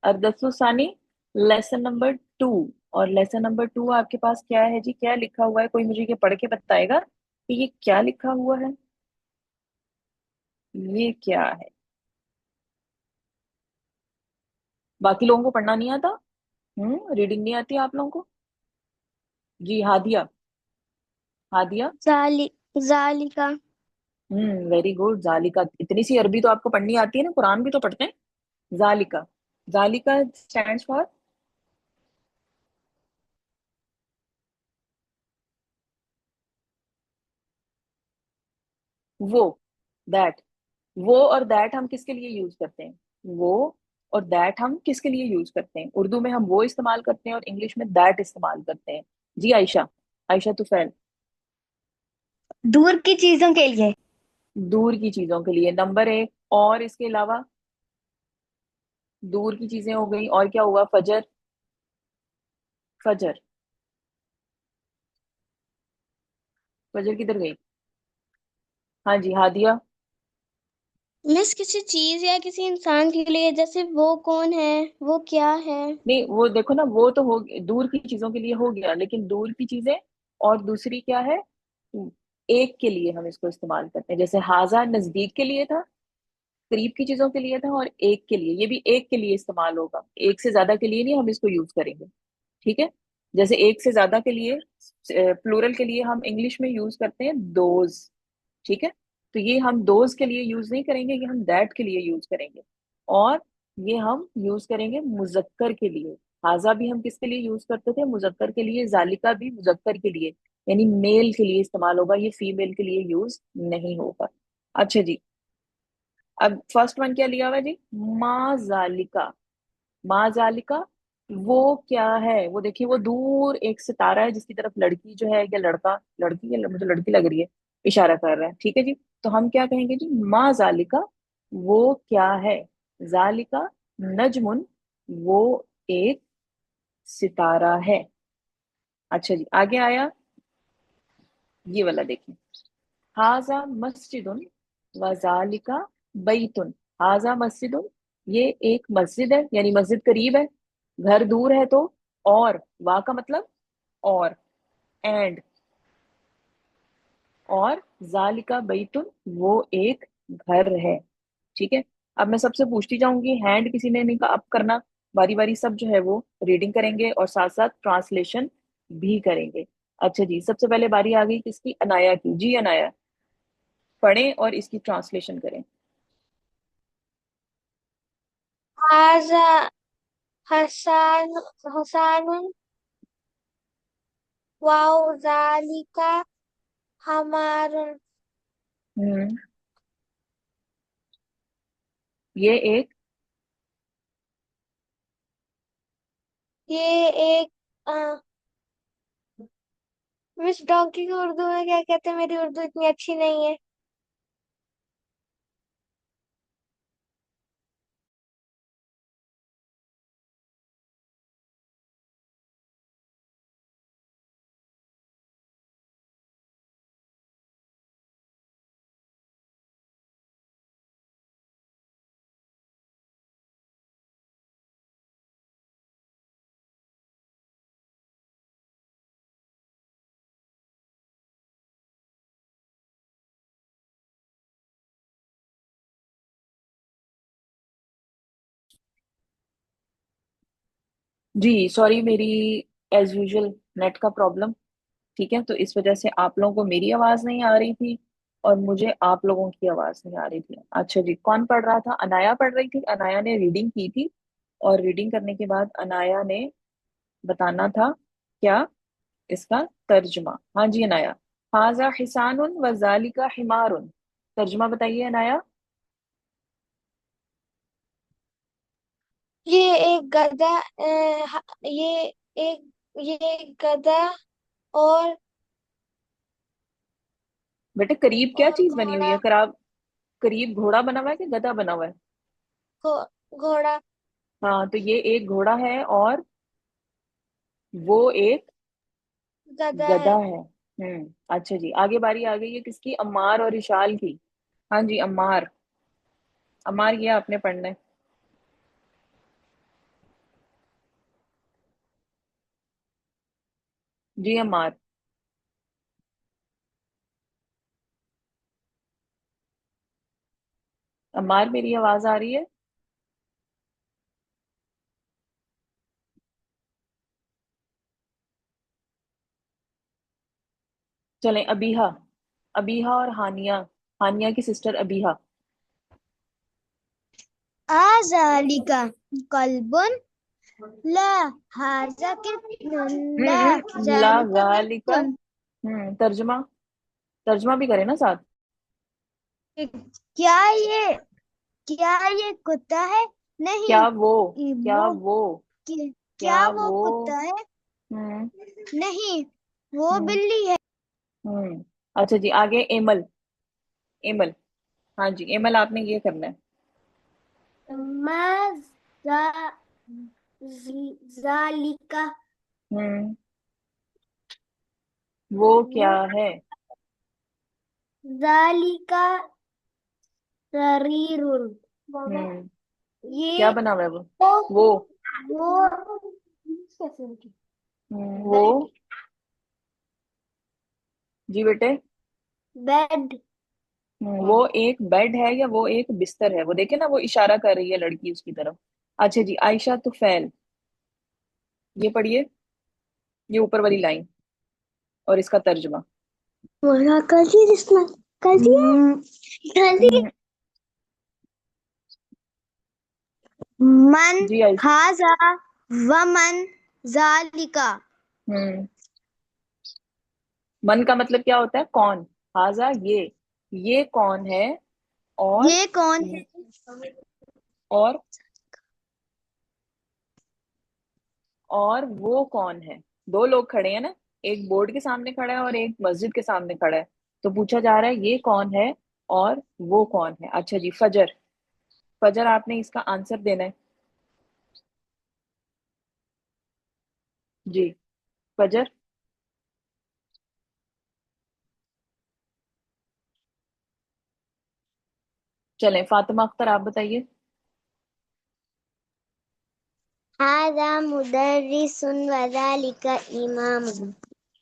Speaker 1: अदरसुसानी, लेसन नंबर 2। और लेसन नंबर 2 आपके पास क्या है जी? क्या लिखा हुआ है? कोई मुझे ये पढ़ के बताएगा कि ये क्या लिखा हुआ है? ये क्या है? बाकी लोगों को पढ़ना नहीं आता? रीडिंग नहीं आती आप लोगों को? जी, हादिया। हादिया।
Speaker 3: जाली जालिका।
Speaker 1: Very good, जालिका। इतनी सी अरबी तो आपको पढ़नी आती है ना, कुरान भी तो पढ़ते हैं। जालिका। जालिका स्टैंड्स फॉर वो, दैट। वो और दैट हम किसके लिए यूज करते हैं? वो और दैट हम किसके लिए यूज करते हैं? उर्दू में हम वो इस्तेमाल करते हैं और इंग्लिश में दैट इस्तेमाल करते हैं। जी आयशा, आयशा तुफैल।
Speaker 3: दूर की चीजों के लिए।
Speaker 1: दूर की चीजों के लिए, नंबर एक। और इसके अलावा दूर की चीजें हो गई, और क्या हुआ? फजर, फजर, फजर किधर गई? हाँ जी हादिया।
Speaker 3: मिस किसी चीज या किसी इंसान के लिए, जैसे वो कौन है, वो क्या है।
Speaker 1: नहीं वो देखो ना, वो तो हो दूर की चीजों के लिए हो गया, लेकिन दूर की चीजें और दूसरी क्या है? एक के लिए हम इसको इस्तेमाल करते हैं। जैसे हाजा नजदीक के लिए था, करीब की चीजों के लिए था, और एक के लिए, ये भी एक के लिए इस्तेमाल होगा, एक से ज्यादा के लिए नहीं हम इसको यूज करेंगे। ठीक है। जैसे एक से ज्यादा के लिए, प्लूरल के लिए हम इंग्लिश में यूज करते हैं दोज। ठीक है। तो ये हम दोज के लिए यूज नहीं करेंगे, ये हम दैट के लिए यूज करेंगे। और ये हम यूज करेंगे मुजक्कर के लिए। हाजा भी हम किसके लिए यूज करते थे? मुजक्कर के लिए। जालिका भी मुजक्कर के लिए, यानी मेल के लिए इस्तेमाल होगा, ये फीमेल के लिए यूज नहीं होगा। अच्छा जी, अब फर्स्ट वन क्या लिया हुआ है जी? माँ जालिका। माँ जालिका, वो क्या है? वो देखिए, वो दूर एक सितारा है जिसकी तरफ लड़की जो है, या लड़का, लड़की या मुझे लड़की लग रही है, इशारा कर रहा है। ठीक है जी। तो हम क्या कहेंगे जी? माँ जालिका, वो क्या है? जालिका नजमुन, वो एक सितारा है। अच्छा जी, आगे आया ये वाला देखिए। हाजा मस्जिदुन वजालिका बैतुन। हाजा मस्जिदुन, ये एक मस्जिद है, यानी मस्जिद करीब है, घर दूर है। तो और, वा का मतलब और, एंड, और जालिका बैतुन, वो एक घर है। ठीक है। अब मैं सबसे पूछती जाऊंगी, हैंड किसी ने नहीं अप करना, बारी बारी सब जो है वो रीडिंग करेंगे और साथ साथ ट्रांसलेशन भी करेंगे। अच्छा जी, सबसे पहले बारी आ गई किसकी? अनाया की। जी अनाया, पढ़ें और इसकी ट्रांसलेशन करें।
Speaker 2: हाजा हसान हसानुन वाओ जालिका हमारुन।
Speaker 1: हम्म। ये एक,
Speaker 2: ये एक मिस डोंकी को उर्दू में क्या कहते हैं? मेरी उर्दू इतनी अच्छी नहीं है।
Speaker 1: जी सॉरी, मेरी एज यूजुअल नेट का प्रॉब्लम। ठीक है, तो इस वजह से आप लोगों को मेरी आवाज नहीं आ रही थी और मुझे आप लोगों की आवाज नहीं आ रही थी। अच्छा जी, कौन पढ़ रहा था? अनाया पढ़ रही थी। अनाया ने रीडिंग की थी, और रीडिंग करने के बाद अनाया ने बताना था क्या? इसका तर्जुमा। हाँ जी अनाया। हाजा हिसानुन व जालिका हिमारुन। तर्जुमा बताइए अनाया।
Speaker 2: ये एक गधा ये एक गधा और
Speaker 1: बेटे करीब क्या
Speaker 2: और
Speaker 1: चीज बनी हुई
Speaker 2: घोड़ा।
Speaker 1: है? कराब, करीब घोड़ा बना हुआ है कि गधा बना हुआ है?
Speaker 2: घोड़ा
Speaker 1: हाँ, तो ये एक घोड़ा है और वो एक
Speaker 2: गधा
Speaker 1: गधा
Speaker 2: है।
Speaker 1: है। अच्छा जी, आगे बारी आ गई है किसकी? अम्मार और इशाल की। हाँ जी अम्मार, अम्मार ये आपने पढ़ना है। जी अम्मार। अम्मार मेरी आवाज आ रही है? चलें, अबीहा। अबीहा और हानिया, हानिया की सिस्टर अबीहा।
Speaker 3: अज़ालिका कल्बुन ला हाजा के ला
Speaker 1: ला
Speaker 3: ज़ालिका
Speaker 1: गालिका।
Speaker 3: कुत्तुन।
Speaker 1: तर्जमा, तर्जमा भी करें ना साथ।
Speaker 3: क्या ये क्या ये कुत्ता है? नहीं।
Speaker 1: क्या वो, क्या
Speaker 3: वो
Speaker 1: वो, क्या
Speaker 3: क्या वो
Speaker 1: वो।
Speaker 3: कुत्ता है?
Speaker 1: हम्म
Speaker 3: नहीं, वो
Speaker 1: हम्म
Speaker 3: बिल्ली है।
Speaker 1: हम्म अच्छा जी, आगे एमल, एमल। हाँ जी एमल, आपने ये करना है।
Speaker 3: मा जा- जालिका
Speaker 1: हम्म वो क्या
Speaker 3: वो
Speaker 1: है।
Speaker 3: जालिका सरीरुन।
Speaker 1: हम्म क्या
Speaker 3: ये
Speaker 1: बना हुआ है वो।
Speaker 3: वो
Speaker 1: वो
Speaker 3: वो कैसे होगी?
Speaker 1: वो
Speaker 3: बेड।
Speaker 1: जी बेटे।
Speaker 3: बेड।
Speaker 1: वो एक बेड है या वो एक बिस्तर है, वो देखे ना, वो इशारा कर रही है लड़की उसकी तरफ। अच्छा जी, आयशा तुफैल, ये पढ़िए, ये ऊपर वाली लाइन और इसका तर्जुमा।
Speaker 3: वहाँ कर दी जिसने कर दिया कर दी।
Speaker 1: हम्म,
Speaker 3: मन
Speaker 1: जी आयशा।
Speaker 3: हाजा व मन जालिका।
Speaker 1: हम्म मन का मतलब क्या होता है, कौन। हाजा ये कौन है। और
Speaker 3: ये कौन है?
Speaker 1: और और वो कौन है। दो लोग खड़े हैं ना, एक बोर्ड के सामने खड़ा है और एक मस्जिद के सामने खड़ा है। तो पूछा जा रहा है ये कौन है और वो कौन है। अच्छा जी, फजर, फजर आपने इसका आंसर देना है जी। फजर, चलें, फातिमा अख्तर आप बताइए।
Speaker 3: हाजा मुदर्रिसुन व जालिका इमाम।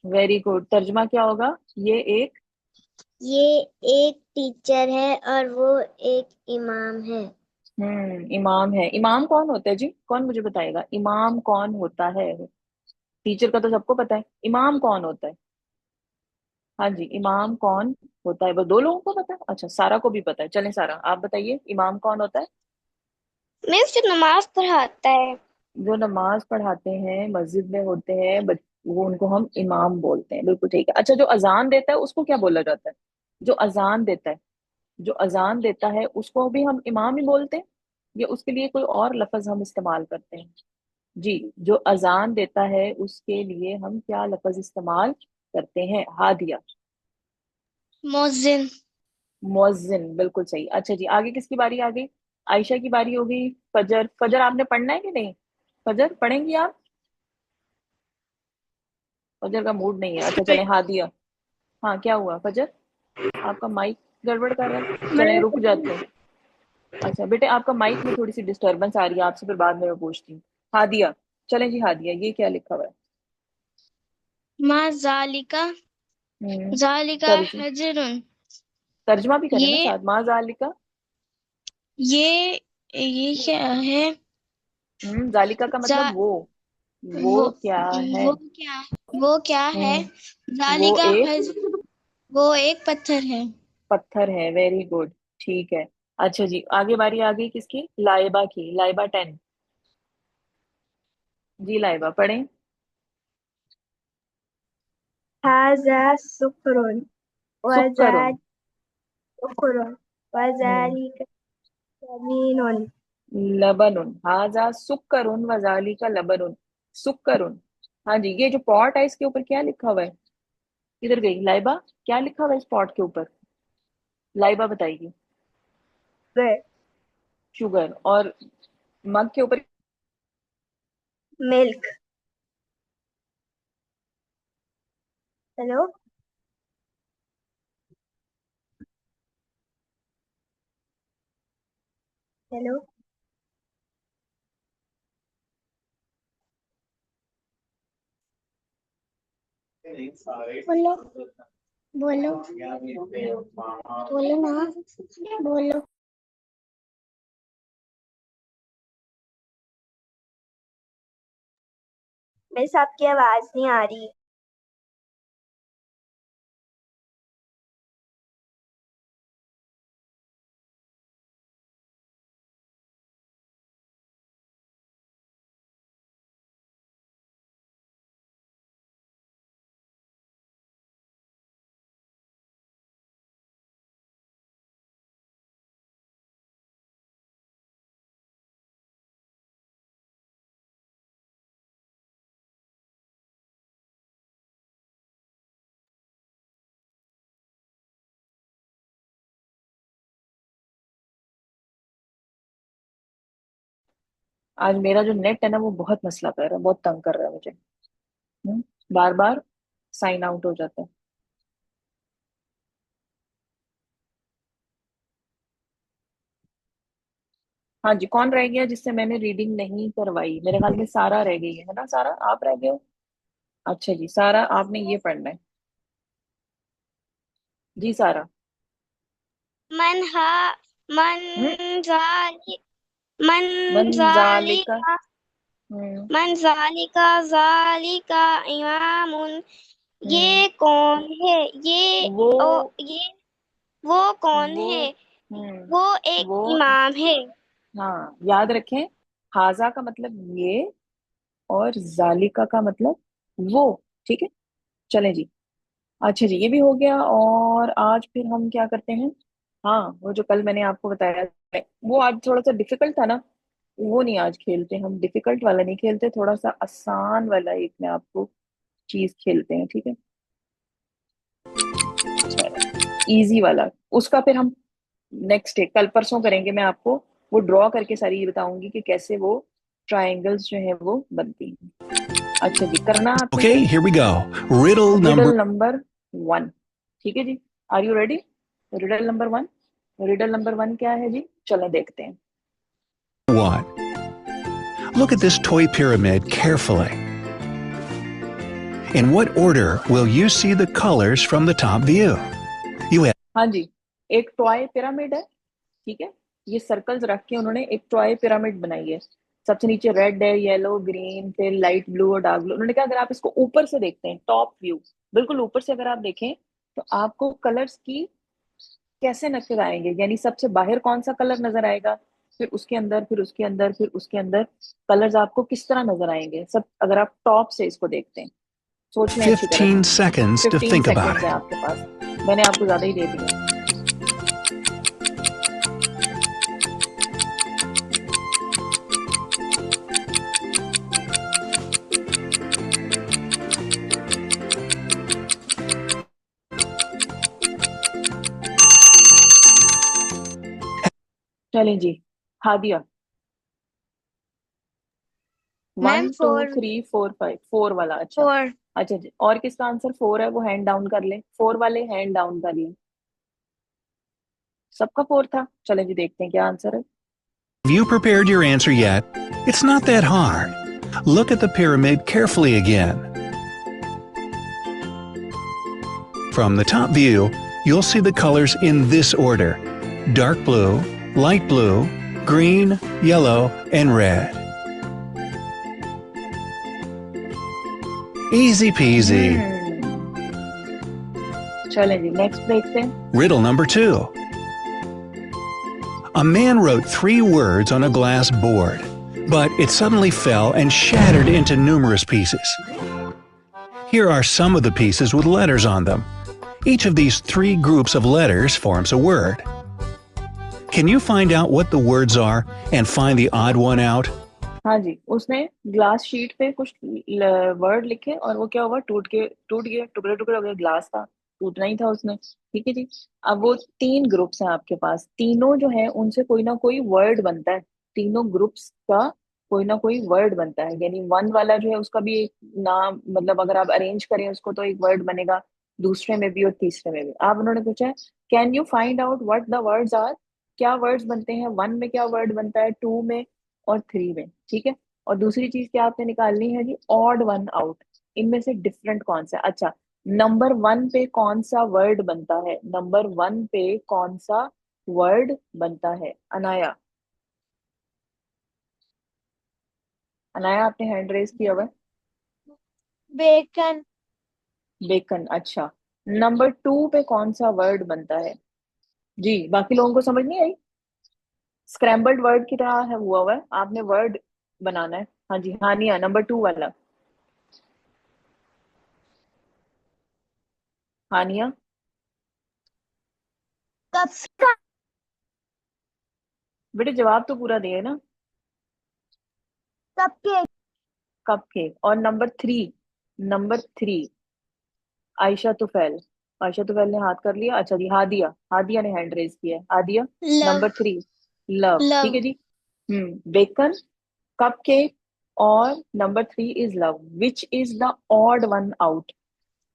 Speaker 1: वेरी गुड, तर्जुमा क्या होगा। ये एक
Speaker 3: ये एक टीचर है और वो एक इमाम है।
Speaker 1: इमाम है। इमाम कौन होता है जी, कौन मुझे बताएगा, इमाम कौन होता है। टीचर का तो सबको पता है, इमाम कौन होता है। हाँ जी, इमाम कौन होता है, वो दो लोगों को पता है। अच्छा, सारा को भी पता है। चलें सारा, आप बताइए इमाम कौन होता है।
Speaker 3: मैं उससे नमाज पढ़ाता है।
Speaker 1: जो नमाज पढ़ाते हैं, मस्जिद में होते हैं, वो उनको हम इमाम बोलते हैं। बिल्कुल ठीक है। अच्छा, जो अजान देता है उसको क्या बोला जाता है। जो अजान देता है, जो अजान देता है उसको भी हम इमाम ही बोलते हैं, या उसके लिए कोई और लफ्ज हम इस्तेमाल करते हैं। जी, जो अजान देता है उसके लिए हम क्या लफ्ज इस्तेमाल करते हैं, हादिया।
Speaker 3: मुअज्जिन।
Speaker 1: मुअज्जिन, बिल्कुल सही। अच्छा जी, आगे किसकी बारी आ गई। आयशा की बारी हो गई। फजर, फजर आपने पढ़ना है कि नहीं। फजर पढ़ेंगी आप। फजर का मूड नहीं है। अच्छा चलें, हादिया। हाँ क्या हुआ फजर, आपका माइक गड़बड़ कर रहा है। चलें, रुक जाते हैं। अच्छा बेटे, आपका माइक में थोड़ी सी डिस्टरबेंस आ रही है, आपसे फिर बाद में मैं पूछती हूँ। हादिया, चलें जी, हादिया ये क्या लिखा हुआ है।
Speaker 3: मा जालिका
Speaker 1: हम्म
Speaker 3: जालिका
Speaker 1: तर्ज
Speaker 3: हजरुन।
Speaker 1: तर्जमा भी करें ना
Speaker 3: ये
Speaker 1: साथ, मा जालिका।
Speaker 3: ये क्या है?
Speaker 1: जालिका का
Speaker 3: जा
Speaker 1: मतलब वो
Speaker 3: वो
Speaker 1: क्या है।
Speaker 3: वो क्या वो क्या है?
Speaker 1: वो
Speaker 3: जालिका
Speaker 1: एक
Speaker 3: हज वो एक पत्थर है।
Speaker 1: पत्थर है। वेरी गुड, ठीक है। अच्छा जी, आगे बारी आ गई किसकी, लाइबा की। लाइबा 10, जी लाइबा पढ़ें।
Speaker 2: हाजा सुकरुन
Speaker 1: सुक्करुन।
Speaker 2: वजालिक सुकरुन
Speaker 1: हम्म
Speaker 2: वजालिक यमीनुन।
Speaker 1: लबनुन, हाजा सुक्करुन वजाली का लबनुन। सुक्करुन। हाँ जी, ये जो पॉट है इसके ऊपर क्या लिखा हुआ है। किधर गई लाइबा, क्या लिखा हुआ है इस पॉट के ऊपर। लाइबा बताइए। शुगर। और मग के ऊपर।
Speaker 2: मिल्क। हेलो। हेलो।
Speaker 3: बोलो बोलो बोलो ना बोलो।
Speaker 2: मिस आपकी आवाज नहीं आ रही।
Speaker 1: आज मेरा जो नेट है ना वो बहुत मसला कर रहा है, बहुत तंग कर रहा है मुझे। बार बार साइन आउट हो जाता है। हाँ जी, कौन रह गया जिससे मैंने रीडिंग नहीं करवाई? मेरे ख्याल में सारा रह गई है ना? सारा आप रह गए हो। अच्छा जी, सारा आपने ये पढ़ना है। जी सारा।
Speaker 3: मन हा मन
Speaker 1: हम्म।
Speaker 3: जाली मन
Speaker 1: मंजालिका।
Speaker 3: जालिका
Speaker 1: हम्म।
Speaker 3: मन जालिका जालिका इमामुन।
Speaker 1: हम्म।
Speaker 3: ये कौन है? ये
Speaker 1: वो
Speaker 3: ओ ये वो कौन
Speaker 1: वो
Speaker 3: है? वो
Speaker 1: हम्म
Speaker 3: एक
Speaker 1: वो
Speaker 3: इमाम है।
Speaker 1: हाँ, याद रखें। हाजा का मतलब ये, और जालिका का मतलब वो। ठीक है, चलें जी। अच्छा जी, ये भी हो गया। और आज फिर हम क्या करते हैं? हाँ, वो जो कल मैंने आपको बताया था, वो आज थोड़ा सा डिफिकल्ट था ना, वो नहीं आज खेलते हम। डिफिकल्ट वाला नहीं खेलते, थोड़ा सा आसान वाला एक मैं आपको चीज खेलते हैं, ठीक है? इजी वाला, उसका फिर हम नेक्स्ट डे, कल परसों करेंगे। मैं आपको वो ड्रॉ करके सारी ये बताऊंगी कि कैसे वो ट्रायंगल्स जो है वो बनती हैं। अच्छा जी, करना आपने
Speaker 4: Okay,
Speaker 1: शुरू।
Speaker 4: here we go. Riddle number
Speaker 1: riddle number 1। ठीक है जी, are you ready? Riddle number 1। Riddle number 1 क्या है जी? चलो देखते हैं।
Speaker 4: 1. Look at this toy pyramid carefully. In what order will you see the colors from the top view? You have
Speaker 1: हाँ जी, एक टॉय पिरामिड है। ठीक है, ये सर्कल्स रख के उन्होंने एक टॉय पिरामिड बनाई है। सबसे नीचे रेड है, येलो, ग्रीन, फिर लाइट ब्लू और डार्क ब्लू। उन्होंने कहा अगर आप इसको ऊपर से देखते हैं, टॉप व्यू, बिल्कुल ऊपर से अगर आप देखें, तो आपको कलर्स की कैसे नजर आएंगे, यानी सबसे बाहर कौन सा कलर नजर आएगा, फिर उसके अंदर, फिर उसके अंदर, फिर उसके अंदर कलर्स आपको किस तरह नजर आएंगे सब, अगर आप टॉप से इसको देखते हैं। सोच लें अच्छी तरह से।
Speaker 4: 15 seconds to
Speaker 1: 15
Speaker 4: think about
Speaker 1: seconds है
Speaker 4: it.
Speaker 1: आपके पास। मैंने आपको ज्यादा ही दे दिया। चलें जी, Hadiya. One
Speaker 2: ma'am
Speaker 1: two
Speaker 2: four.
Speaker 1: Three four five, four वाला, अच्छा।
Speaker 2: फोर।
Speaker 1: अच्छा जी, और किसका आंसर फोर है वो हैंड डाउन कर ले। फोर वाले हैंड डाउन कर ले। सबका फोर था। चले जी, देखते हैं क्या आंसर है।
Speaker 4: Have you prepared your answer yet? It's not that hard. Look at the pyramid carefully again. From the top view, you'll see the colors in this order: dark blue, light blue, green, yellow, and red. Easy peasy.
Speaker 1: चलें जी, नेक्स्ट देखते हैं।
Speaker 4: Riddle number 2. A man wrote 3 words on a glass board, but it suddenly fell and shattered into numerous pieces. Here are some of the pieces with letters on them. Each of these 3 groups of letters forms a word. Can you find out what the words are and find the odd one out?
Speaker 1: हाँ जी, उसने ग्लास शीट पे कुछ वर्ड लिखे और वो क्या हुआ, टूट गया, टुकड़े टुकड़े हो गए। ग्लास था, टूटना ही था उसने। ठीक है जी। अब वो 3 ग्रुप्स हैं आपके पास, तीनों जो है उनसे कोई ना कोई वर्ड बनता है। तीनों ग्रुप्स का कोई ना कोई वर्ड बनता है, यानी वन वाला जो है उसका भी एक नाम, मतलब अगर आप अरेंज करें उसको तो एक वर्ड बनेगा, दूसरे में भी और तीसरे में भी। आप उन्होंने पूछा है can you find out what the words are, क्या वर्ड्स बनते हैं, वन में क्या वर्ड बनता है, टू में और थ्री में। ठीक है, और दूसरी चीज क्या आपने निकालनी है जी, ऑड वन आउट। इनमें से डिफरेंट कौन सा है? अच्छा, नंबर 1 पे कौन सा वर्ड बनता है? नंबर 1 पे कौन सा वर्ड बनता है? अनाया। अनाया, आपने हैंड रेज किया हुआ है।
Speaker 2: बेकन।
Speaker 1: बेकन, अच्छा। नंबर 2 पे कौन सा वर्ड बनता है? जी, बाकी लोगों को समझ नहीं आई? स्क्रैम्बल्ड वर्ड की तरह है, हुआ है, आपने वर्ड बनाना है। हाँ जी, हानिया, नंबर 2 वाला। हानिया।
Speaker 3: कप
Speaker 1: बेटे जवाब तो पूरा दिए ना।
Speaker 3: Cup cake
Speaker 1: cup cake. और नंबर 3 आयशा तुफैल। आयशा तुफैल ने हाथ कर लिया। अच्छा जी, हादिया, हादिया ने हैंड रेज किया है। Hadiya,
Speaker 3: love
Speaker 1: number 3 love. ठीक
Speaker 3: लव
Speaker 1: है जी। Bacon, cupcake, or number 3 is love. Which is the odd one out?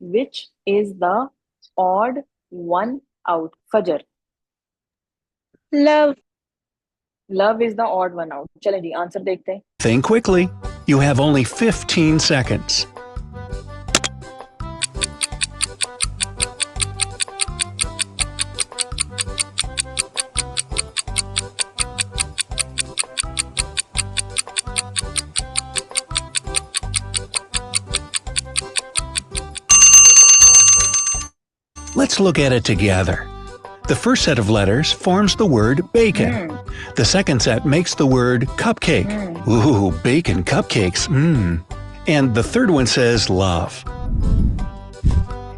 Speaker 1: Which is the odd one out? Fajr.
Speaker 2: Love.
Speaker 1: Love is the odd one out. चलें जी आंसर देखते हैं.
Speaker 4: Think quickly. You have only 15 seconds. Let's look at it together. The first set of letters forms the word bacon. The second set makes the word cupcake. Ooh, bacon cupcakes. And the third one says love.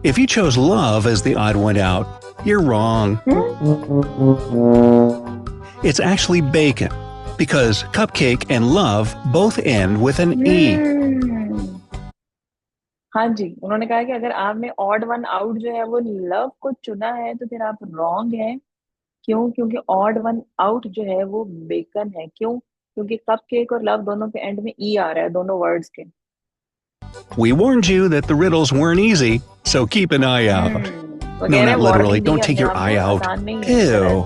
Speaker 4: If you chose love as the odd one out, you're wrong. It's actually bacon, because cupcake and love both end with an E.
Speaker 1: हाँ जी, उन्होंने कहा कि अगर आपने ऑड वन आउट जो है वो लव को चुना है तो फिर आप रॉन्ग हैं. क्यों? क्योंकि ऑड वन आउट जो है वो बेकन है. क्यों? क्योंकि कपकेक और लव दोनों के एंड में ई आ रहा है दोनों वर्ड्स के.
Speaker 4: We warned you that the riddles weren't easy, so keep an eye out.
Speaker 1: तो
Speaker 4: No,
Speaker 1: कह रहे
Speaker 4: not literally.
Speaker 1: warning the
Speaker 4: Don't
Speaker 1: है
Speaker 4: take your
Speaker 1: अपने
Speaker 4: eye
Speaker 1: आप को,
Speaker 4: out.
Speaker 1: आसान नहीं है.
Speaker 4: Ew.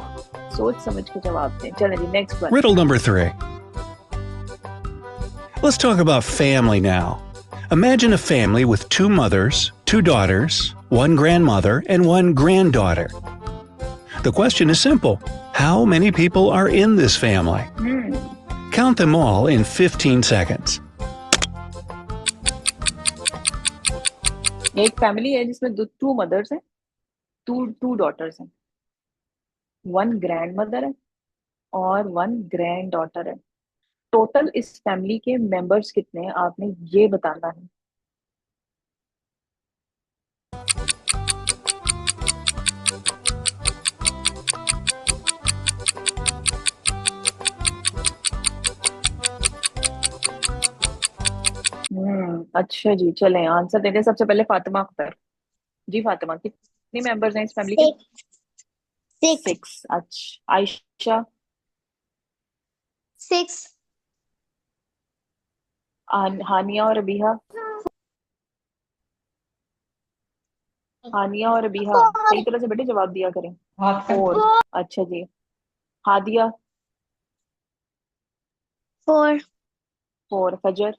Speaker 1: सोच समझ के जवाब दें. चलें जी next one.
Speaker 4: Riddle number 3. Let's talk about family now. Imagine a family with 2 mothers, 2 daughters, 1 grandmother, and 1 granddaughter. The question is simple. How many people are in this family? Count them all in 15 seconds.
Speaker 1: एक फैमिली है जिसमें 2 मदर्स हैं, 2 डॉटर्स हैं, 1 ग्रैंड मदर है और 1 ग्रैंड डॉटर है. टोटल इस फैमिली के मेंबर्स कितने हैं आपने ये बताना है. अच्छा जी, चलें आंसर देते हैं. सबसे पहले फातिमा अख्तर. जी फातिमा, कितने मेंबर्स हैं इस फैमिली के? 6. अच्छा, आयशा.
Speaker 3: 6.
Speaker 1: हानिया और अबीहा. हानिया और अबीहा सही तरह से बेटे जवाब दिया करें. 4. अच्छा जी. हादिया.
Speaker 3: 4.
Speaker 1: 4. फजर.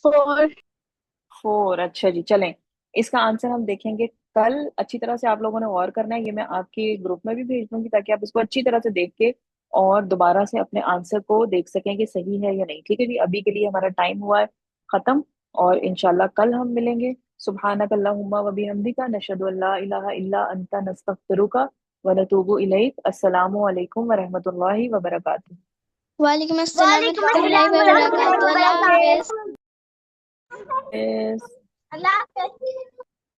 Speaker 1: 4. अच्छा जी, चलें इसका आंसर हम देखेंगे कल. अच्छी तरह से आप लोगों ने गौर करना है. ये मैं आपके ग्रुप में भी भेज दूंगी ताकि आप इसको अच्छी तरह से देख के और दोबारा से अपने आंसर को देख सकें कि सही है या नहीं. ठीक है जी, अभी के लिए हमारा टाइम हुआ है खत्म और इंशाल्लाह कल हम मिलेंगे. सुब्हानक अल्लाहुम्मा व बिहम्दिका नशहदु अल्ला इलाहा इल्ला अंता नस्तगफिरुका व नतूबु इलैक. अस्सलामु अलैकुम व रहमतुल्लाहि व बरकातुहू.
Speaker 3: वालेकुम अस्सलाम व रहमतुल्लाहि व बरकातुहू. अल्लाह हाफिज़.
Speaker 1: Yes.
Speaker 3: अल्लाह हाफिज़.